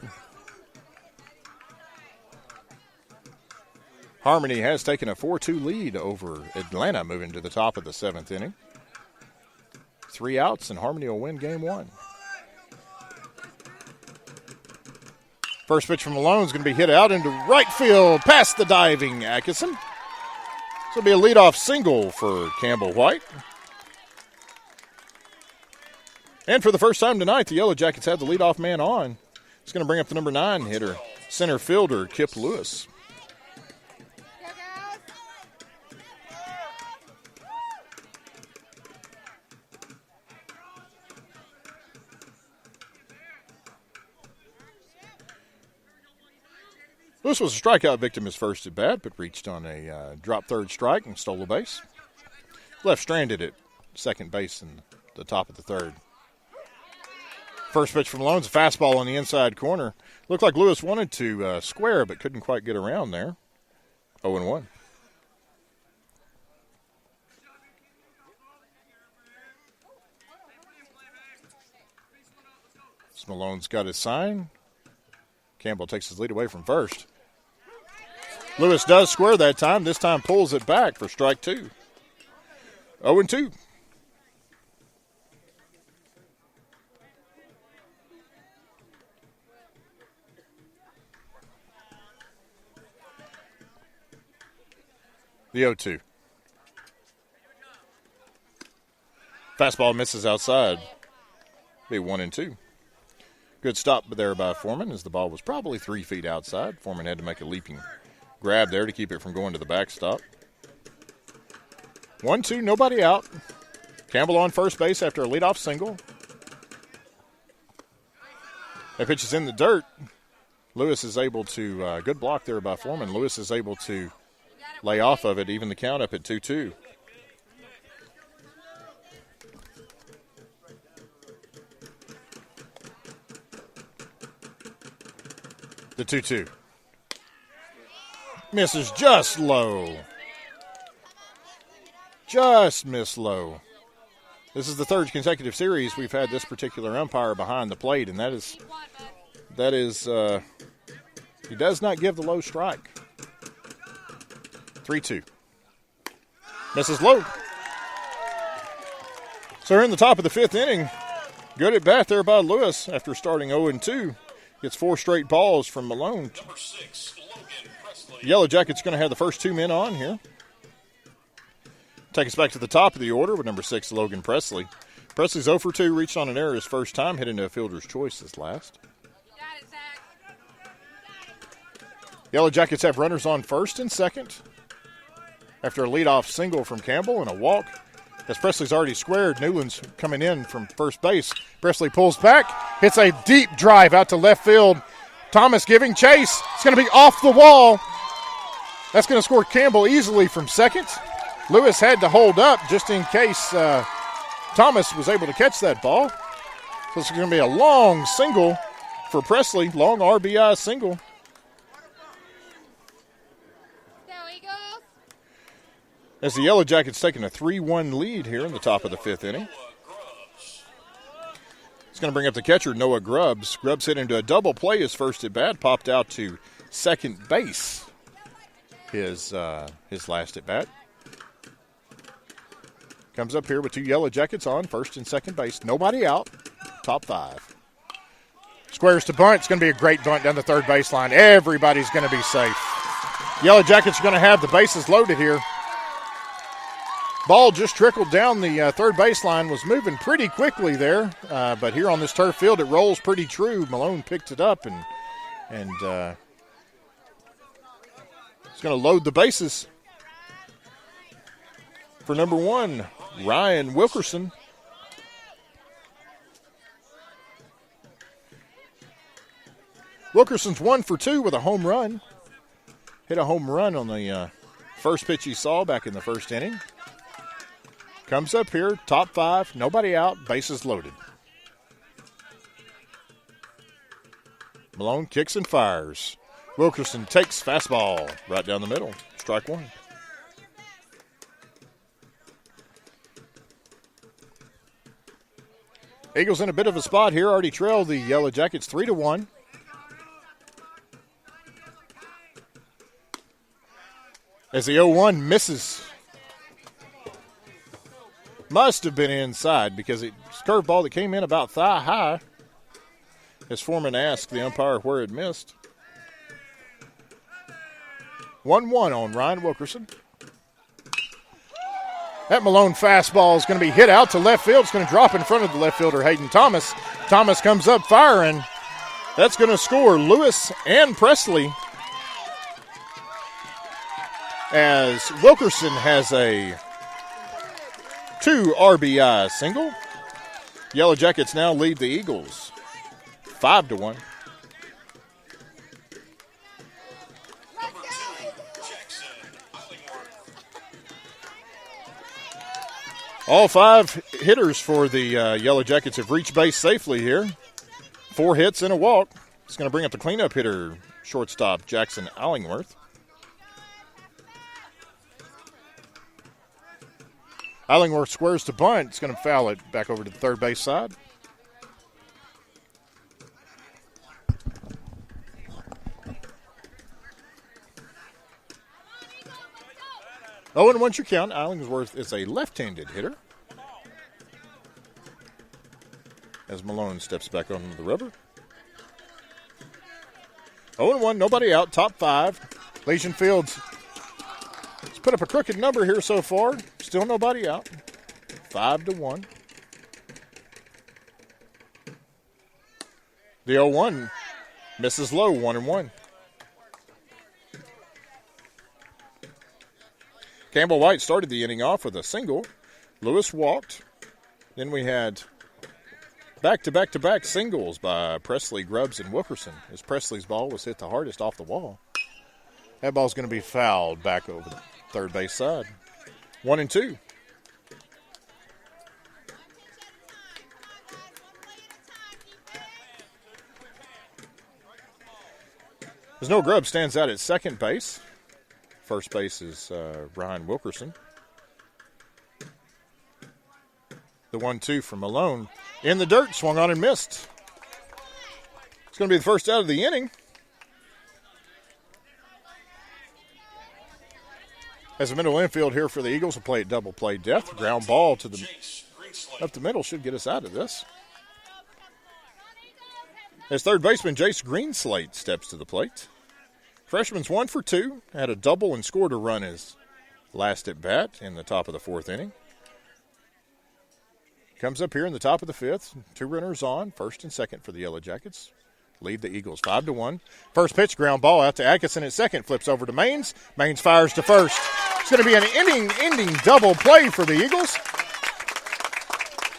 Harmony has taken a 4-2 lead over Atlanta moving to the top of the seventh inning. 3 outs and Harmony will win game 1. First pitch from Malone is going to be hit out into right field past the diving Atkinson. This will be a leadoff single for Campbell White. And for the first time tonight, the Yellow Jackets have the leadoff man on. It's going to bring up the number 9 hitter, center fielder Kip Lewis. Lewis was a strikeout victim his first at bat, but reached on a drop third strike and stole a base. Left stranded at second base in the top of the third. First pitch from Malone's a fastball on the inside corner. Looked like Lewis wanted to square, but couldn't quite get around there. 0-1. Malone's got his sign. Campbell takes his lead away from first. Lewis does square that time. This time pulls it back for strike 2. 0-2. The 0-2. Fastball misses outside. Be 1-2. Good stop there by Foreman as the ball was probably 3 feet outside. Foreman had to make a leaping grab there to keep it from going to the backstop. 1-2, nobody out. Campbell on first base after a leadoff single. That pitch is in the dirt. Lewis is able to, good block there by Foreman. Lewis is able to lay off of it, even the count up at 2-2. The 2-2. Misses just low. Just missed low. This is the third consecutive series we've had this particular umpire behind the plate, and that is he does not give the low strike. 3-2. Misses low. So we're in the top of the fifth inning. Good at bat there by Lewis after starting 0-2. Gets 4 straight balls from Malone. Number 6, Logan Presley. Yellow Jackets going to have the first 2 men on here. Take us back to the top of the order with number 6, Logan Presley. Presley's 0 for 2, reached on an error his first time, hit into a fielder's choice his last. Yellow Jackets have runners on first and second after a leadoff single from Campbell and a walk. As Presley's already squared, Newland's coming in from first base. Presley pulls back, hits a deep drive out to left field. Thomas giving chase. It's going to be off the wall. That's going to score Campbell easily from second. Lewis had to hold up just in case Thomas was able to catch that ball. So it's going to be a long single for Presley, long RBI single. As the Yellow Jackets taking a 3-1 lead here in the top of the fifth inning. It's going to bring up the catcher, Noah Grubbs. Grubbs hit into a double play his first at bat, popped out to second base his last at bat. Comes up here with 2 Yellow Jackets on first and second base. Nobody out. Top 5. Squares to bunt. It's going to be a great bunt down the third baseline. Everybody's going to be safe. Yellow Jackets are going to have the bases loaded here. Ball just trickled down the third baseline, was moving pretty quickly there, but here on this turf field it rolls pretty true. Malone picked it up and it's going to load the bases for number 1, Ryan Wilkerson. Wilkerson's 1 for 2 with a home run. Hit a home run on the first pitch he saw back in the first inning. Comes up here, top 5, nobody out, bases loaded. Malone kicks and fires. Wilkerson takes fastball right down the middle. Strike 1. Eagles in a bit of a spot here. Already trail the Yellow Jackets 3-1. As the 0-1 misses. Must have been inside because it's a curveball that came in about thigh high. As Foreman asked the umpire where it missed. 1-1 on Ryan Wilkerson. That Malone fastball is going to be hit out to left field. It's going to drop in front of the left fielder, Hayden Thomas. Thomas comes up firing. That's going to score Lewis and Presley. As Wilkerson has a 2 RBI single. Yellow Jackets now lead the Eagles 5-1. All 5 hitters for the Yellow Jackets have reached base safely here. 4 hits and a walk. It's going to bring up the cleanup hitter, shortstop Jackson Allingworth. Allingworth squares to bunt. It's going to foul it back over to the third base side. Oh, and once you count, Allingworth is a left-handed hitter. As Malone steps back onto the rubber. 0-1, nobody out, top 5. Elysian Fields has put up a crooked number here so far. Still nobody out. 5-1. The 0-1 misses low, 1-1. Campbell White started the inning off with a single. Lewis walked. Then we had back-to-back-to-back singles by Presley, Grubbs, and Wilkerson as Presley's ball was hit the hardest off the wall. That ball's going to be fouled back over the third base side. 1-2. As Noah Grubbs stands out at second base. First base is Ryan Wilkerson. The 1-2 from Malone. In the dirt, swung on and missed. It's going to be the first out of the inning. As a middle infield here for the Eagles, will play at double play death. Ground ball to the up the middle should get us out of this. As third baseman Jace Greenslate steps to the plate. Freshman's 1 for 2. Had a double and scored a run his last at bat in the top of the 4th inning. Comes up here in the top of the 5th. 2 runners on, first and second for the Yellow Jackets. Lead the Eagles 5-1. First pitch, ground ball out to Atkinson at second. Flips over to Maines. Maines fires to first. It's going to be an ending double play for the Eagles.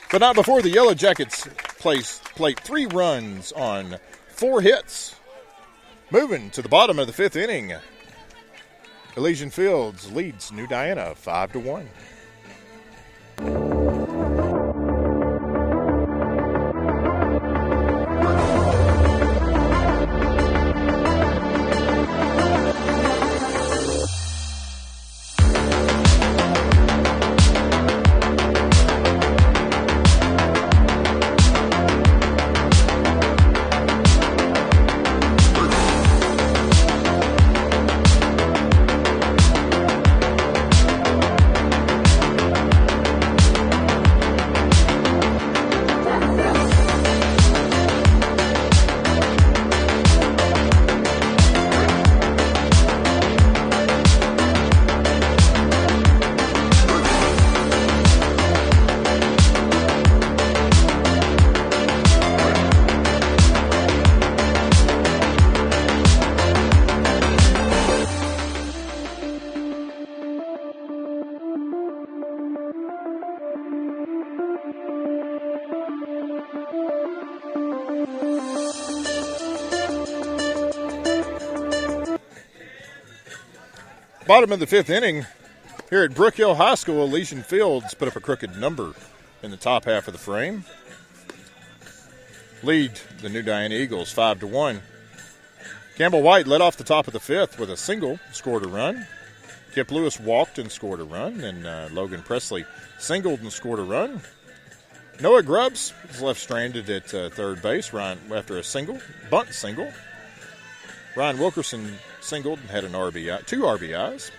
But not before the Yellow Jackets plate 3 runs on 4 hits. Moving to the bottom of the 5th inning. Elysian Fields leads New Diana 5-1. Bottom of the fifth inning here at Brook Hill High School, Elysian Fields put up a crooked number in the top half of the frame. Lead the New Diana Eagles 5-1. Campbell White led off the top of the fifth with a single, scored a run. Kip Lewis walked and scored a run, and Logan Presley singled and scored a run. Noah Grubbs was left stranded at third base after a bunt single. Ryan Wilkerson singled and had two RBIs.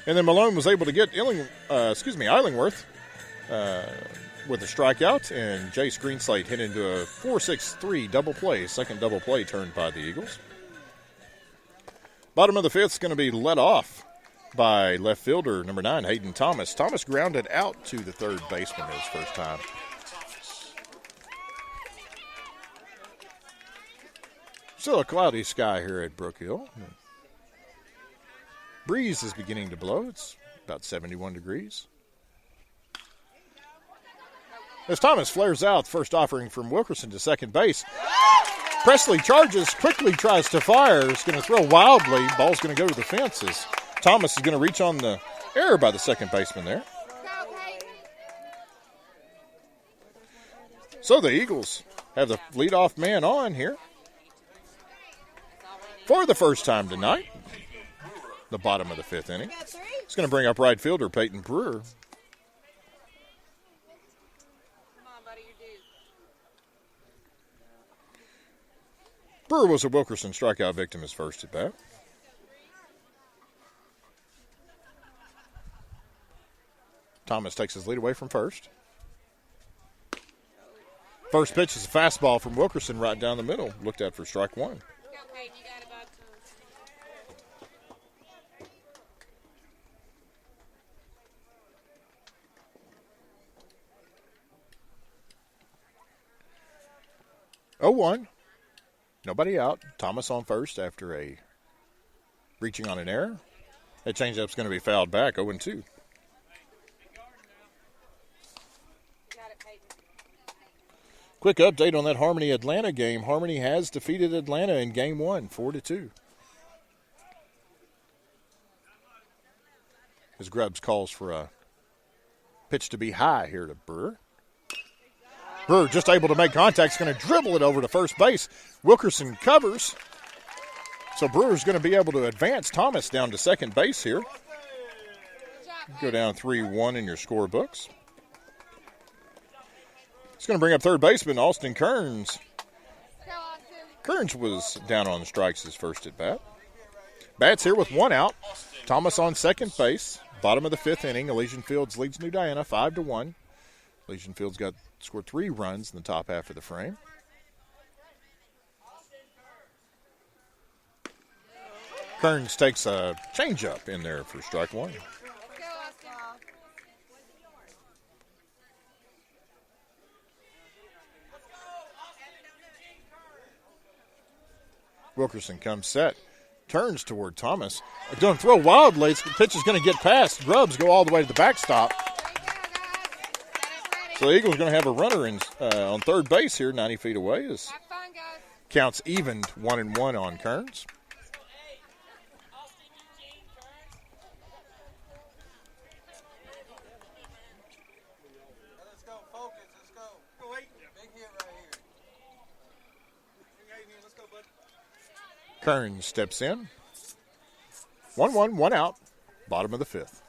And then Malone was able to get Illingworth with a strikeout, and Jace Greenslate hit into a 4-6-3 double play, second double play turned by the Eagles. Bottom of the fifth is going to be led off by left fielder number 9, Hayden Thomas. Thomas grounded out to the third baseman his first time. Still a cloudy sky here at Brook Hill. Breeze is beginning to blow. It's about 71 degrees. As Thomas flares out, first offering from Wilkerson to second base. Presley charges, quickly tries to fire. Is going to throw wildly. Ball's going to go to the fence as Thomas is going to reach on the error by the second baseman there. So the Eagles have the leadoff man on here for the first time tonight. The bottom of the fifth inning. It's going to bring up right fielder Peyton Brewer. Brewer was a Wilkerson strikeout victim his first at bat. Thomas takes his lead away from first. First pitch is a fastball from Wilkerson right down the middle. Looked at for strike one. 0-1. Nobody out. Thomas on first after a reaching on an error. That changeup's going to be fouled back. 0-2. Quick update on that Harmony Atlanta game. Harmony has defeated Atlanta in game 1, 4-2. As Grubbs calls for a pitch to be high here to Brewer. Brewer just able to make contact. He's going to dribble it over to first base. Wilkerson covers. So Brewer's going to be able to advance Thomas down to second base here. Go down 3-1 in your scorebooks. It's going to bring up third baseman Austin Kearns. Kearns was down on strikes his first at bat. Bats here with one out. Thomas on second base. Bottom of the fifth inning. Elysian Fields leads New Diana 5-1. Elysian Fields scored 3 runs in the top half of the frame. Kearns takes a changeup in there for strike one. Wilkerson comes set, turns toward Thomas. Going to throw wildly. The pitch is going to get past. Grubbs go all the way to the backstop. So the Eagles are going to have a runner on third base here, 90 feet away. As counts evened 1-1 on Kearns. Let's go, focus. Let's go. Big hit right here. Let's go, bud. Kearns steps in. 1-1, 1 out. Bottom of the fifth.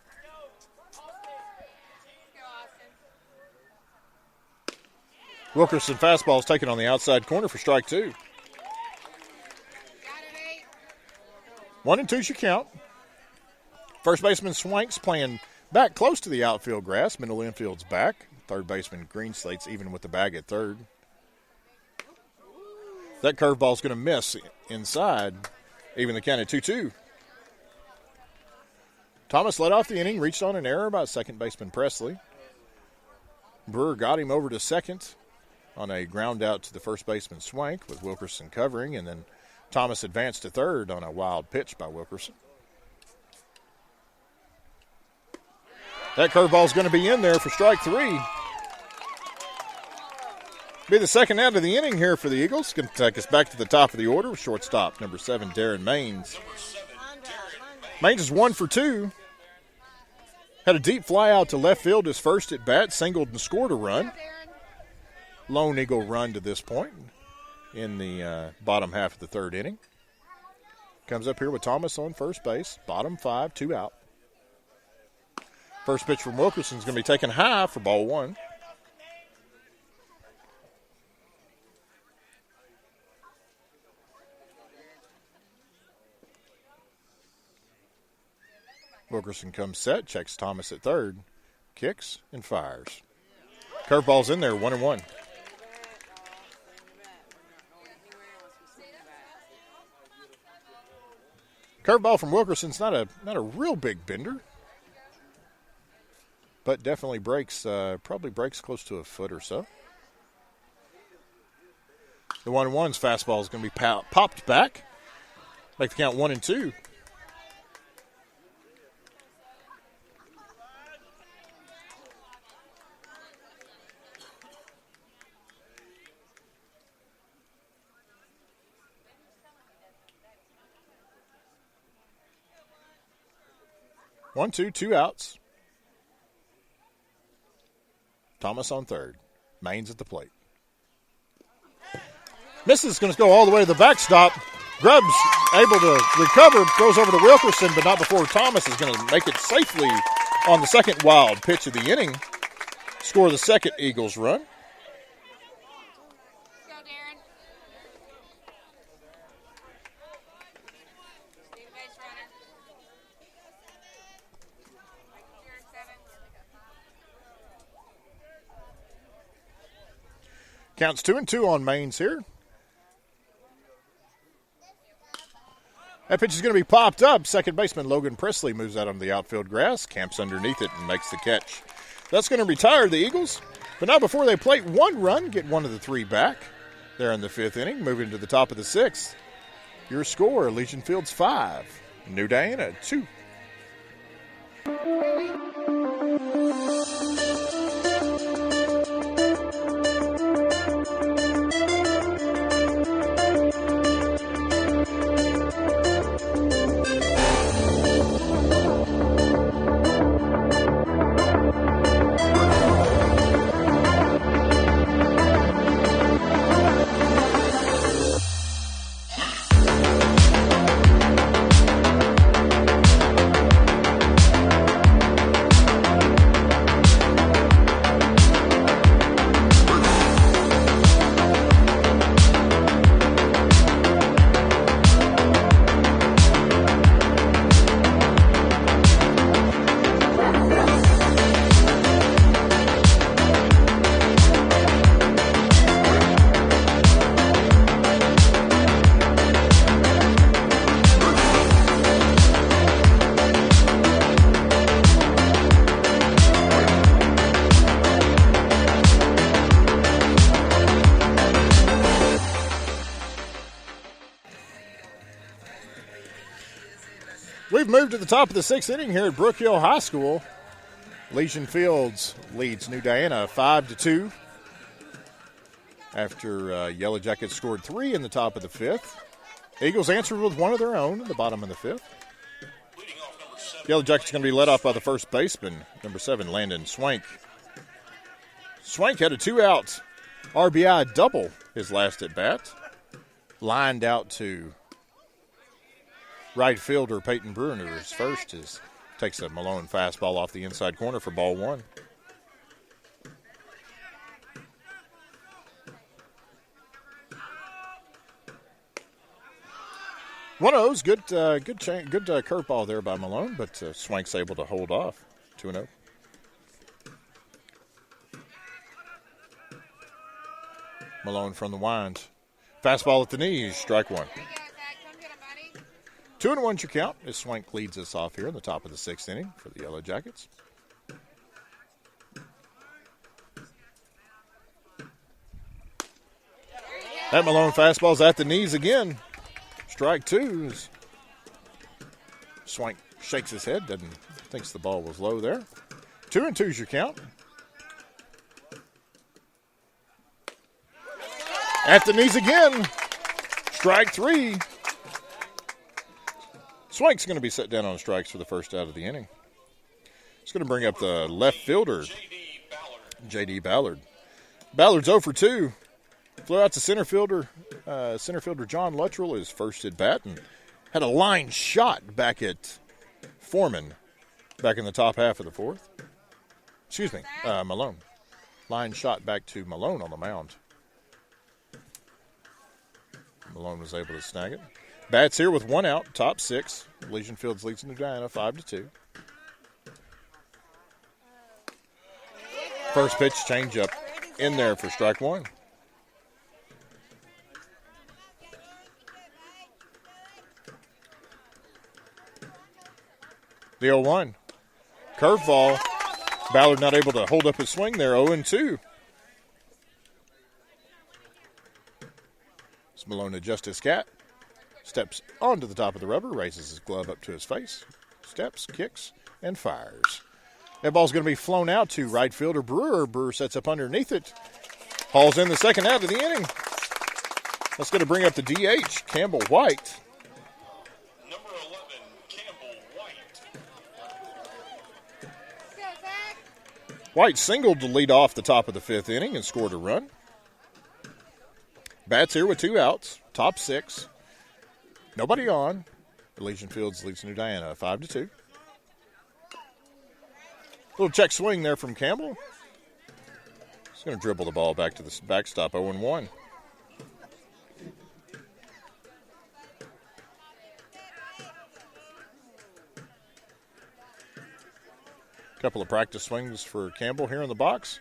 Wilkerson fastball is taken on the outside corner for strike two. 1-2 should count. First baseman Swanks playing back close to the outfield grass. Middle infield's back. Third baseman Greenslate's even with the bag at third. That curveball's going to miss inside. Even the count at 2-2. Thomas led off the inning, reached on an error by second baseman Presley. Brewer got him over to second on a ground out to the first baseman Swank with Wilkerson covering, and then Thomas advanced to third on a wild pitch by Wilkerson. That curveball is going to be in there for strike three. Be the second out of the inning here for the Eagles. Going to take us back to the top of the order. Shortstop, number 7, Darren Maines. Maines is 1 for 2. Had a deep fly out to left field his first at bat, singled and scored a run. Lone Eagle run to this point in the bottom half of the third inning. Comes up here with Thomas on first base. Bottom 5, 2 out. First pitch from Wilkerson is going to be taken high for ball 1. Wilkerson comes set, checks Thomas at third, kicks and fires. Curveball's in there, 1-1. Curveball from Wilkerson's not a real big bender, but definitely breaks, probably breaks close to a foot or so. The 1-1's fastball is going to be popped back. Make the count 1-2. One, two outs. Thomas on third. Maines at the plate. Misses, going to go all the way to the backstop. Grubbs able to recover, throws over to Wilkerson, but not before Thomas is going to make it safely on the second wild pitch of the inning. Score the second Eagles run. Counts 2-2 on Maines here. That pitch is going to be popped up. Second baseman Logan Presley moves out on the outfield grass, camps underneath it, and makes the catch. That's going to retire the Eagles. But now before they plate one run, get one of the 3 back. They're in the 5th inning, moving to the top of the 6th. Your score, Elysian Fields 5, New Diana 2. We've moved to the top of the 6th inning here at Brook Hill High School. Elysian Fields leads New Diana 5-2 after Yellow Jackets scored 3 in the top of the 5th. Eagles answered with one of their own in the bottom of the 5th. Yellow Jackets going to be led off by the first baseman, number 7, Landon Swank. Swank had a 2-out RBI double his last at bat. Lined out to right fielder Peyton Bruner's first takes a Malone fastball off the inside corner for ball 1. One of those good curveball there by Malone, but Swank's able to hold off 2-0. Malone from the winds. Fastball at the knees, strike 1. 2-1's your count as Swank leads us off here in the top of the 6th inning for the Yellow Jackets. That Malone fastball's at the knees again. Strike 2. Swank shakes his head, thinks the ball was low there. 2-2's your count. At the knees again. Strike 3. Swank's going to be set down on strikes for the first out of the inning. It's going to bring up the left fielder, J.D. Ballard. Ballard's 0 for 2. Flew out to center fielder. Center fielder John Luttrell is first at bat and had a line shot back at Foreman back in the top half of the fourth. Excuse me, Malone. Line shot back to Malone on the mound. Malone was able to snag it. Bats here with 1 out, top 6. Elysian Fields leads New Diana 5-2. First pitch, changeup in there for strike 1. The 0-1. Curveball. Ballard not able to hold up his swing there, 0-2. Malone adjusts his cap, steps onto the top of the rubber, raises his glove up to his face, steps, kicks, and fires. That ball's going to be flown out to right fielder Brewer. Brewer sets up underneath it, hauls in the second out of the inning. That's going to bring up the DH, Campbell White. Number 11, Campbell White. White singled to lead off the top of the 5th inning and scored a run. Bats here with 2 outs, top 6. Nobody on. Elysian Fields leads New Diana 5-2. Little check swing there from Campbell. He's going to dribble the ball back to the backstop, 0-1. Couple of practice swings for Campbell here in the box.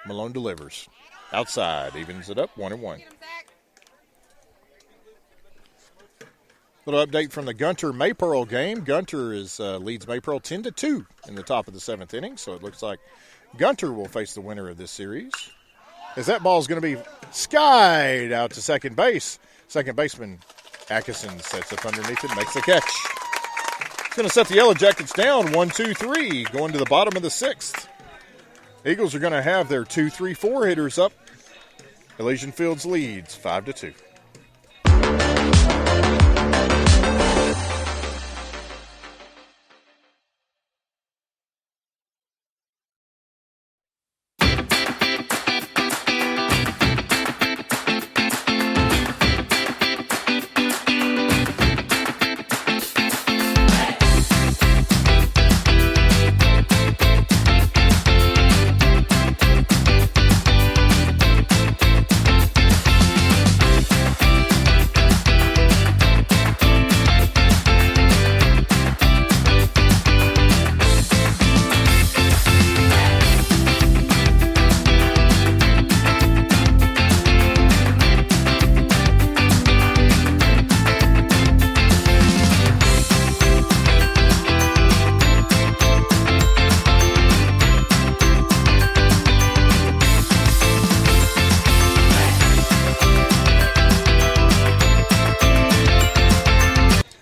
Malone delivers. Outside, evens it up, 1-1. Little update from the Gunter Maypearl game. Gunter leads Maypearl 10-2 in the top of the 7th inning, so it looks like Gunter will face the winner of this series. As that ball is going to be skied out to second base. Second baseman Atkinson sets up underneath it, makes the catch. He's going to set the Yellow Jackets down, 1-2-3, going to the bottom of the 6th. Eagles are going to have their 2-3-4 hitters up. Elysian Fields leads 5-2.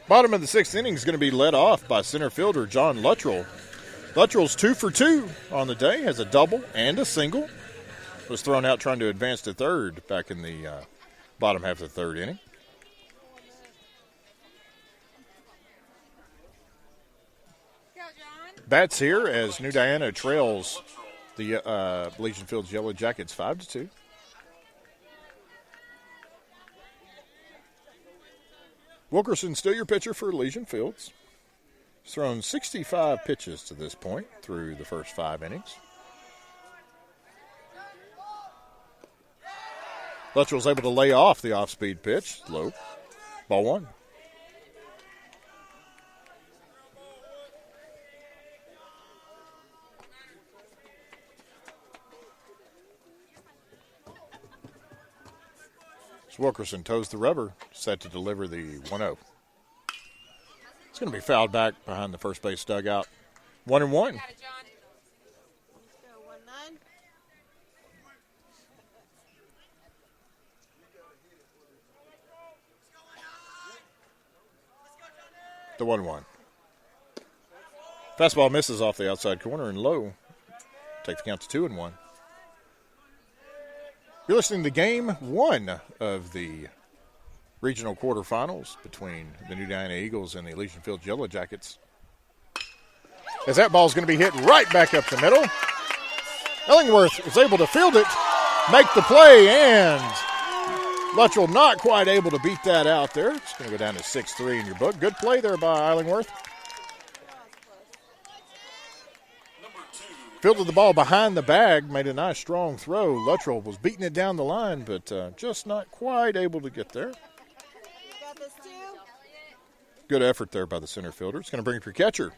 Bottom of the 6th inning is going to be led off by center fielder John Luttrell. Luttrell's 2 for 2 on the day, has a double and a single. Was thrown out trying to advance to third back in the bottom half of the 3rd inning. Bats here as New Diana trails the Elysian Fields Yellow Jackets 5-2. Wilkerson still your pitcher for Elysian Fields. He's thrown 65 pitches to this point through the first 5 innings. Luttrell's able to lay off the off-speed pitch. Low. Ball 1. Wilkerson toes the rubber, set to deliver the 1-0. It's going to be fouled back behind the first base dugout. 1-1. The 1-1. Fastball misses off the outside corner and low. Take the count to 2-1. You're listening to Game 1 of the regional quarterfinals between the New Diana Eagles and the Elysian Fields Yellow Jackets. As that ball's going to be hit right back up the middle. Ellingworth is able to field it, make the play, and Luttrell not quite able to beat that out there. It's going to go down to 6-3 in your book. Good play there by Ellingworth. Fielded the ball behind the bag, made a nice strong throw. Luttrell was beating it down the line, but just not quite able to get there. Got this too? Good effort there by the center fielder. It's going to bring up your catcher,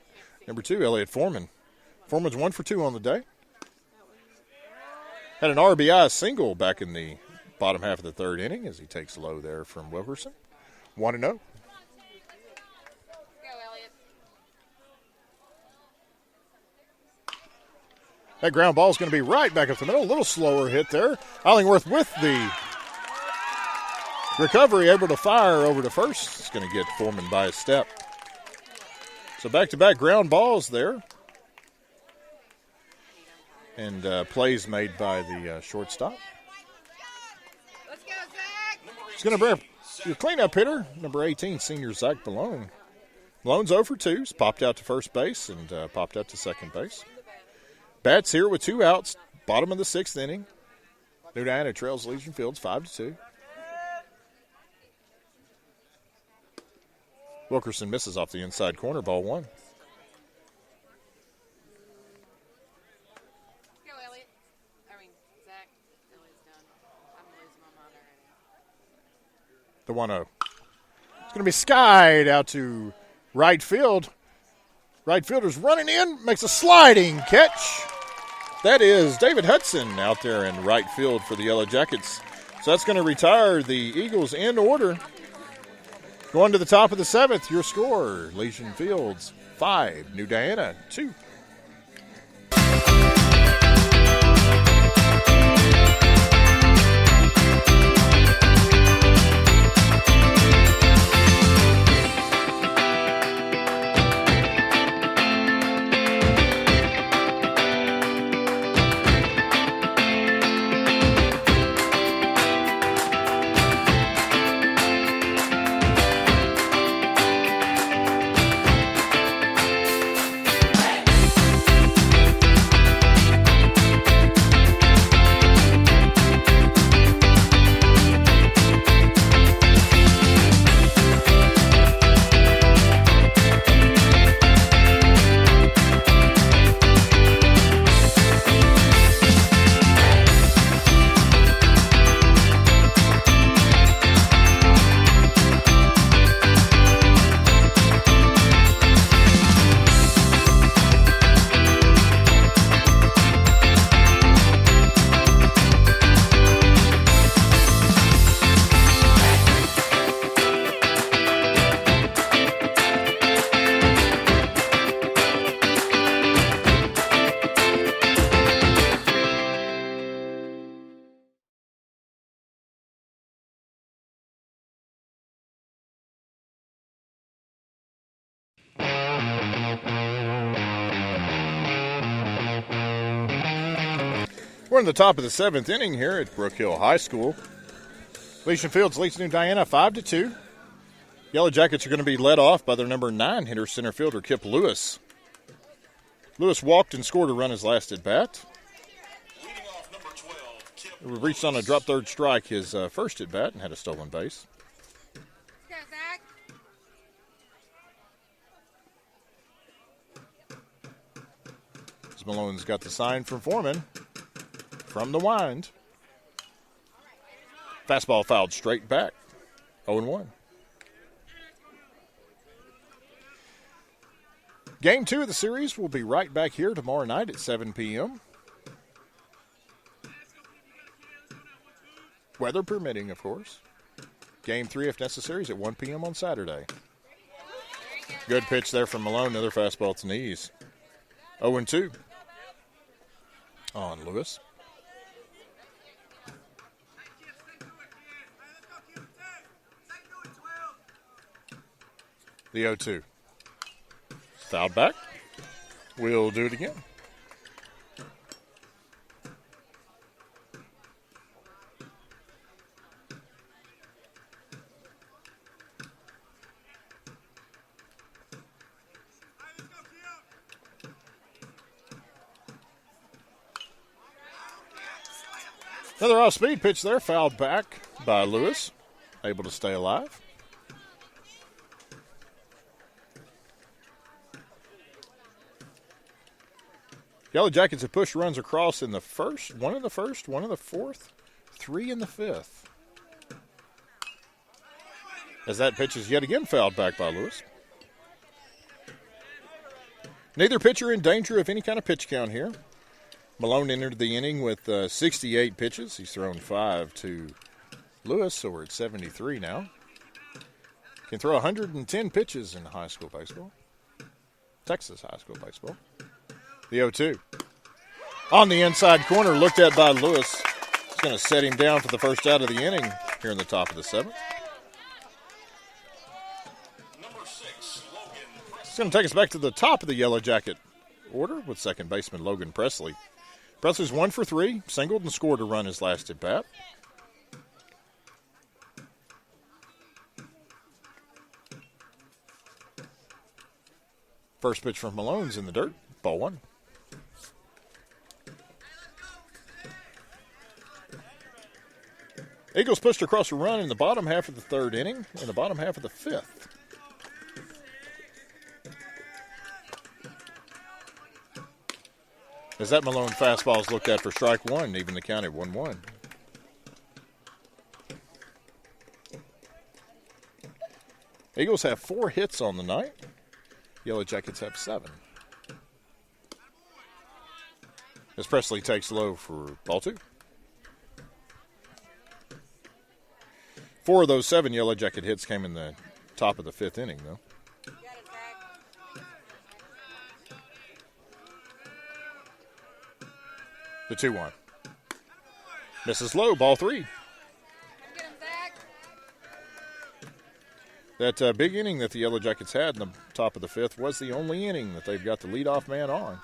number 2, Elliott Foreman. Foreman's 1 for 2 on the day. Had an RBI single back in the bottom half of the third inning as he takes low there from Wilkerson. 1-0. Go, Elliot. That ground ball is going to be right back up the middle. A little slower hit there. Ellingworth with the recovery, able to fire over to first. It's going to get Foreman by a step. So back-to-back ground balls there. And plays made by the shortstop. Let's go, Zach. It's going to bring your cleanup hitter, number 18, senior Zach Malone. Malone's 0 for 2. He's popped out to first base and popped out to second base. Bats here with 2 outs, bottom of the 6th inning. New Diana trails Elysian Fields 5-2. Wilkerson misses off the inside corner, ball 1. Zach. Elliott's done. I'm losing my mind already. The 1-0. It's going to be skied out to right field. Right fielder's running in, makes a sliding catch. That is David Hudson out there in right field for the Yellow Jackets. So that's going to retire the Eagles in order. Going to the top of the 7th, your score, Elysian Fields 5, New Diana 2. We're in the top of the 7th inning here at Brook Hill High School. Elysian Fields leads New Diana 5-2. Yellow Jackets are going to be led off by their number 9 hitter, center fielder Kip Lewis. Lewis walked and scored a run his last at bat. Leading off number 12, Kip We reached on a drop third strike his first at bat and had a stolen base. Go, Zach. As Malone's got the sign from Foreman from the wind. Fastball fouled straight back. 0-1. Game 2 of the series will be right back here tomorrow night at 7 p.m. Weather permitting, of course. Game 3, if necessary, is at 1 p.m. on Saturday. Good pitch there from Malone. Another fastball to knees. 0-2 on Lewis. The 0-2. Fouled back. We'll do it again. Another off-speed pitch there, fouled back by Lewis, able to stay alive. Yellow Jackets have pushed runs across in the first, one in the fourth, 3 in the fifth. As that pitch is yet again fouled back by Lewis. Neither pitcher in danger of any kind of pitch count here. Malone entered the inning with 68 pitches. He's thrown 5 to Lewis, so we're at 73 now. Can throw 110 pitches in high school baseball. Texas high school baseball. The 0-2. On the inside corner, looked at by Lewis. It's going to set him down for the first out of the inning here in the top of the 7th. It's going to take us back to the top of the Yellow Jacket order with second baseman Logan Presley. Presley's 1 for 3, singled and scored a run his last at bat. First pitch from Malone's in the dirt, ball 1. Eagles pushed across a run in the bottom half of the 3rd inning and the bottom half of the 5th. As that Malone fastball is looked at for strike 1, even the count at 1-1. Eagles have 4 hits on the night. Yellow Jackets have 7. As Presley takes low for ball 2. 4 of those 7 Yellow Jacket hits came in the top of the 5th inning, though. The 2-1. Misses low, ball 3. That big inning that the Yellow Jackets had in the top of the 5th was the only inning that they've got the leadoff man on.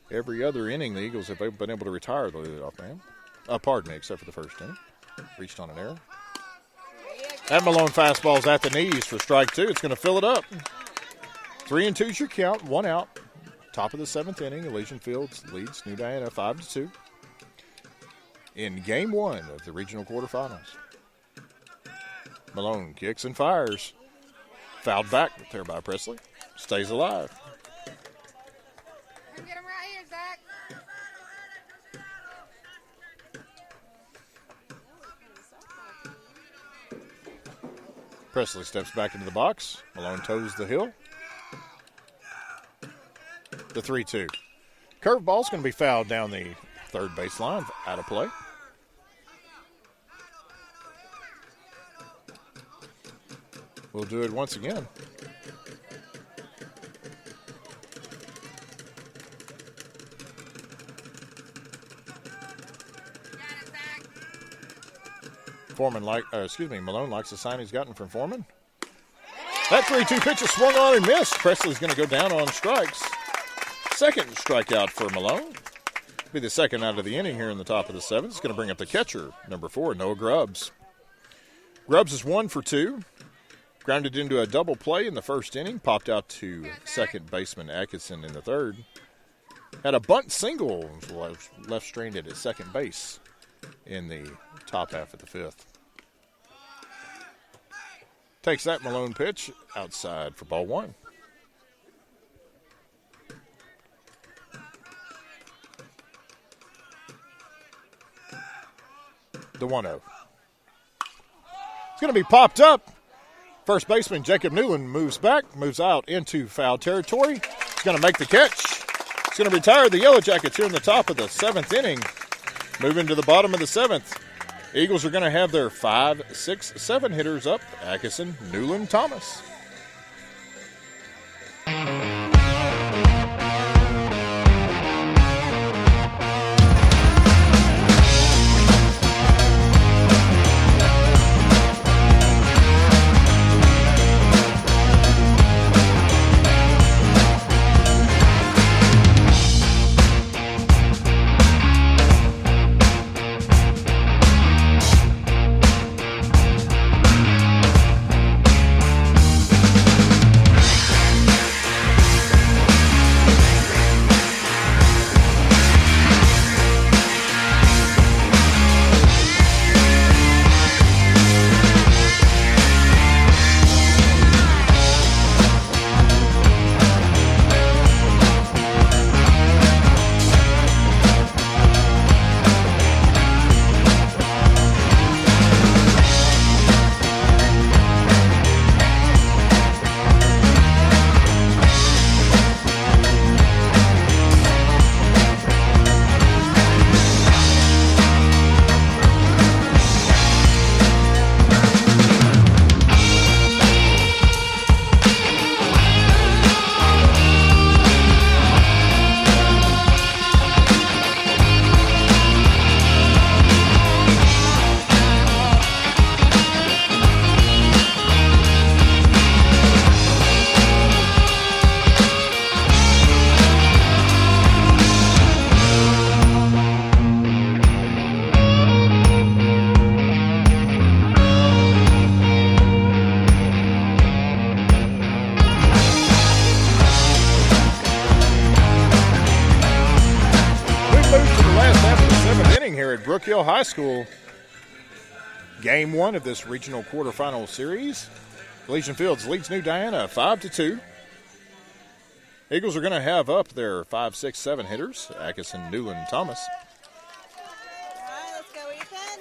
Every other inning, the Eagles have been able to retire the leadoff man. Pardon me, except for the first inning. Reached on an error. That Malone fastball's at the knees for strike 2. It's going to fill it up. 3-2 is your count, 1 out. Top of the 7th inning, Elysian Fields leads New Diana 5-2 in Game 1 of the regional quarterfinals. Malone kicks and fires. Fouled back there by Presley. Stays alive. Get him right here, Zach. Presley steps back into the box. Malone toes the hill. The 3-2. Curveball's going to be fouled down the third baseline, out of play. We'll do it once again. Malone likes the sign he's gotten from Foreman. That 3-2 pitch is swung on and missed. Presley's going to go down on strikes. Second strikeout for Malone. Be the second out of the inning here in the top of the 7th. It's going to bring up the catcher, number 4, Noah Grubbs. Grubbs is 1 for 2. Grounded into a double play in the first inning. Popped out to second baseman Atkinson in the 3rd. Had a bunt single left stranded at second base in the top half of the 5th. Takes that Malone pitch outside for ball 1. The 1-0. It's going to be popped up. First baseman Jacob Newland moves back, moves out into foul territory. He's going to make the catch. He's going to retire the Yellow Jackets here in the top of the 7th inning. Moving to the bottom of the 7th. Eagles are going to have their 5, 6, 7 hitters up. Atkinson, Newland, Thomas. Brook Hill High School. Game 1 of this regional quarterfinal series. Elysian Fields leads New Diana 5-2. Eagles are going to have up their 5, 6, 7 hitters, Atkinson, Newland, Thomas. All right, let's go, Ethan.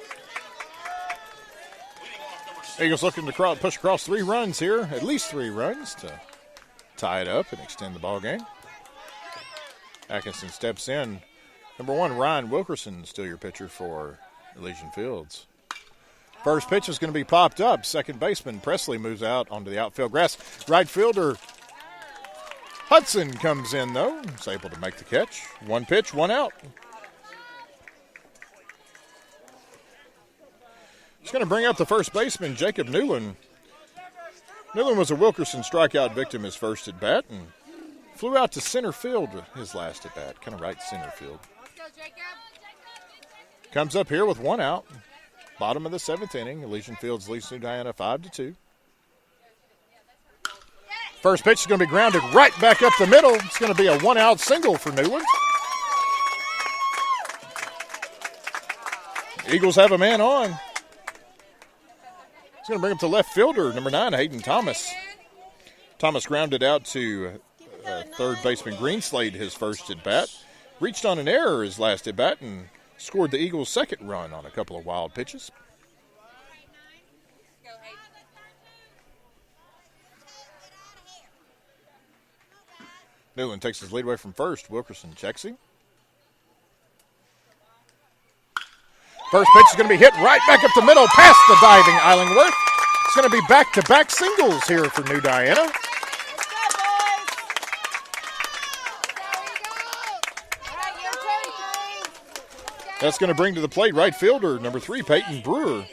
Eagles looking to push across 3 runs here, at least 3 runs to tie it up and extend the ball game. Atkinson steps in. Number 1, Ryan Wilkerson, still your pitcher for Elysian Fields. First pitch is going to be popped up. Second baseman Presley moves out onto the outfield grass. Right fielder Hudson comes in, though. He's able to make the catch. 1 pitch, 1 out. He's going to bring up the first baseman, Jacob Newland. Newland was a Wilkerson strikeout victim his first at bat and flew out to center field his last at bat, kind of right center field. Let's go, Jacob. Comes up here with 1 out. Bottom of the 7th inning. Elysian Fields leads New Diana 5-2. First pitch is going to be grounded right back up the middle. It's going to be a 1-out single for Newland. Eagles have a man on. He's going to bring up the left fielder, number 9, Hayden Thomas. Thomas grounded out to third baseman Greenslade his first at bat. Reached on an error his last at bat and scored the Eagles' second run on a couple of wild pitches. Newland takes his lead away from first. Wilkerson checks him. First pitch is going to be hit right back up the middle past the diving Illingworth. It's going to be back-to-back singles here for New Diana. Let's go, boys. There we go. All right, your turn, please. That's going to bring to the plate right fielder, number 3, Peyton Brewer.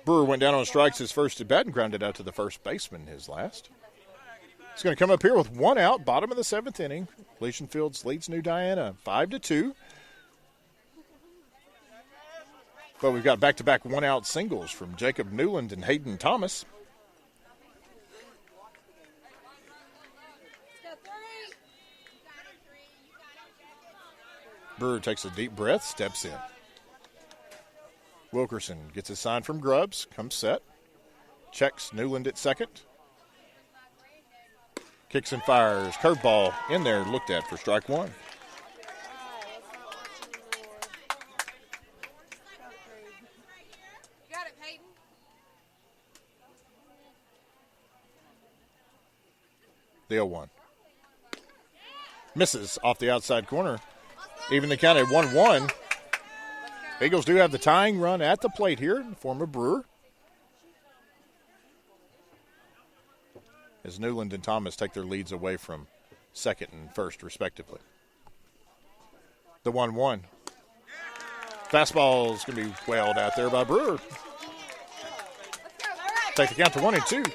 Brewer went down on strikes his first at bat and grounded out to the first baseman his last. He's going to come up here with 1 out, bottom of the 7th inning. Elysian Fields leads New Diana 5-2. But we've got back-to-back 1-out singles from Jacob Newland and Hayden Thomas. Brewer takes a deep breath, steps in. Wilkerson gets a sign from Grubbs, comes set. Checks Newland at second. Kicks and fires. Curveball in there, looked at for strike 1. You got it, Peyton. The 0-1. Misses off the outside corner. Even the count at 1-1. Eagles do have the tying run at the plate here in the form of Brewer. As Newland and Thomas take their leads away from second and first, respectively. The 1-1. Fastball is going to be whaled out there by Brewer. Take the count to 1-2.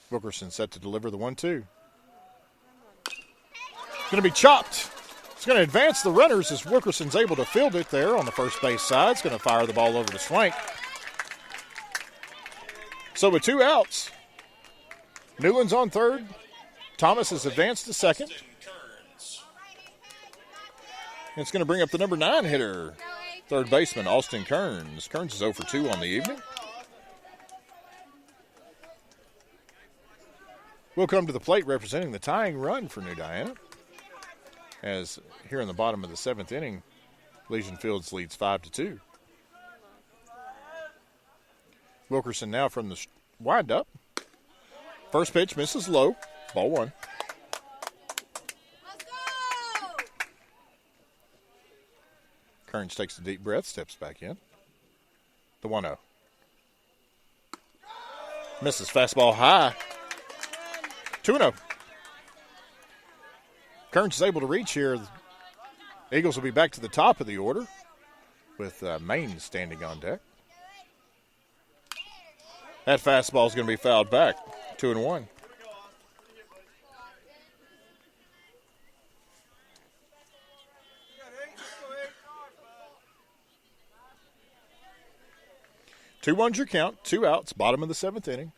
Wilkerson set to deliver the 1-2. It's going to be chopped. It's going to advance the runners as Wilkerson's able to field it there on the first base side. It's going to fire the ball over the swank. So with 2 outs, Newland's on third. Thomas has advanced to second. And it's going to bring up the number 9 hitter, third baseman Austin Kearns. Kearns is 0 for 2 on the evening. We'll come to the plate representing the tying run for New Diana. As here in the bottom of the 7th inning, Elysian Fields leads 5-2. Wilkerson now from the windup. First pitch misses low. Ball 1. Let's go. Kearns takes a deep breath, steps back in. The 1-0. Misses fastball high. 2-0. Kearns is able to reach here. The Eagles will be back to the top of the order with Maine standing on deck. That fastball is going to be fouled back. 2-1. 2-1's your count, 2 outs, bottom of the 7th inning.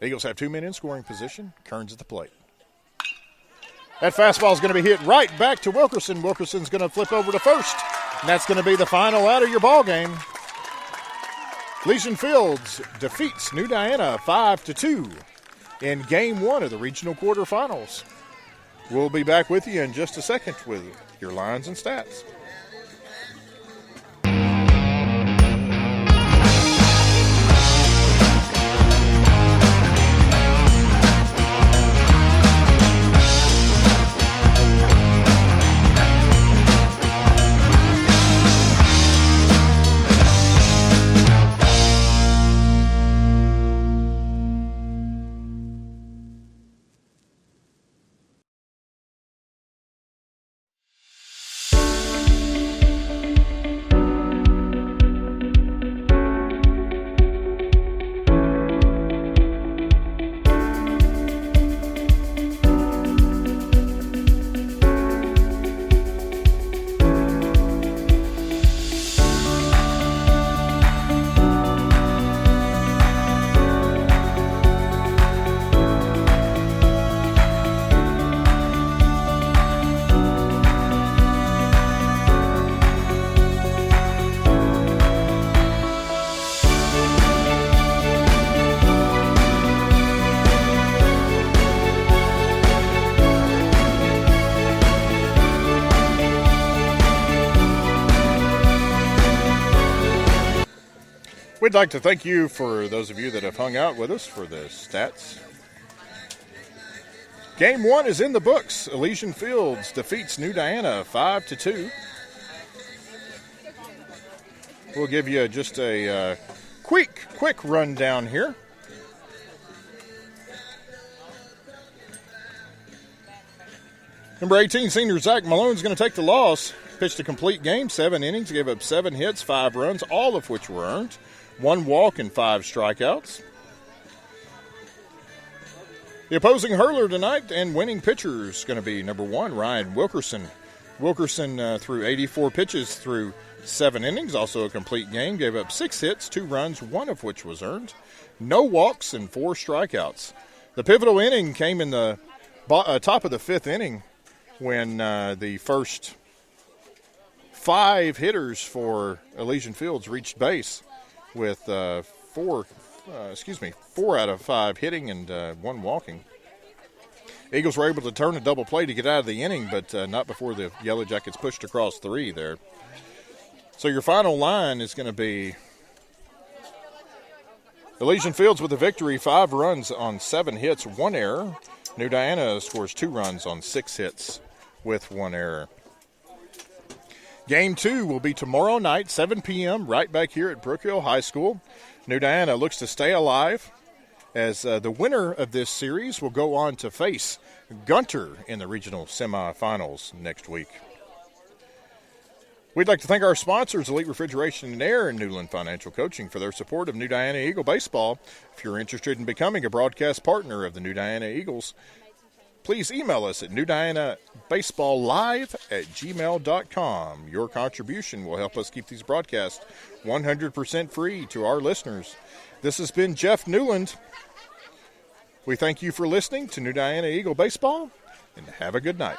Eagles have 2 men in scoring position. Kearns at the plate. That fastball is going to be hit right back to Wilkerson. Wilkerson's going to flip over to first, and that's going to be the final out of your ball game. Elysian Fields defeats New Diana 5-2 in Game 1 of the regional quarterfinals. We'll be back with you in just a second with your lines and stats. We'd like to thank you for those of you that have hung out with us for the stats. Game 1 is in the books. Elysian Fields defeats New Diana 5-2. We'll give you just a quick rundown here. Number 18, senior Zach Malone is going to take the loss. Pitched a complete game, 7 innings, gave up 7 hits, 5 runs, all of which were earned. 1 walk and 5 strikeouts. The opposing hurler tonight and winning pitcher is going to be number 1, Ryan Wilkerson. Wilkerson threw 84 pitches through 7 innings, also a complete game, gave up 6 hits, 2 runs, 1 of which was earned. No walks and 4 strikeouts. The pivotal inning came in the top of the 5th inning when the first 5 hitters for Elysian Fields reached base, with 4 out of 5 hitting and 1 walking. Eagles were able to turn a double play to get out of the inning, but not before the Yellow Jackets pushed across 3 there. So your final line is going to be Elysian Fields with a victory, 5 runs on 7 hits, 1 error. New Diana scores 2 runs on 6 hits with 1 error. Game 2 will be tomorrow night, 7 p.m., right back here at Brook Hill High School. New Diana looks to stay alive as the winner of this series will go on to face Gunter in the regional semifinals next week. We'd like to thank our sponsors, Elite Refrigeration and Air and Newland Financial Coaching, for their support of New Diana Eagle Baseball. If you're interested in becoming a broadcast partner of the New Diana Eagles, please email us at newdianabaseballlive@gmail.com. Your contribution will help us keep these broadcasts 100% free to our listeners. This has been Jeff Newland. We thank you for listening to New Diana Eagle Baseball, and have a good night.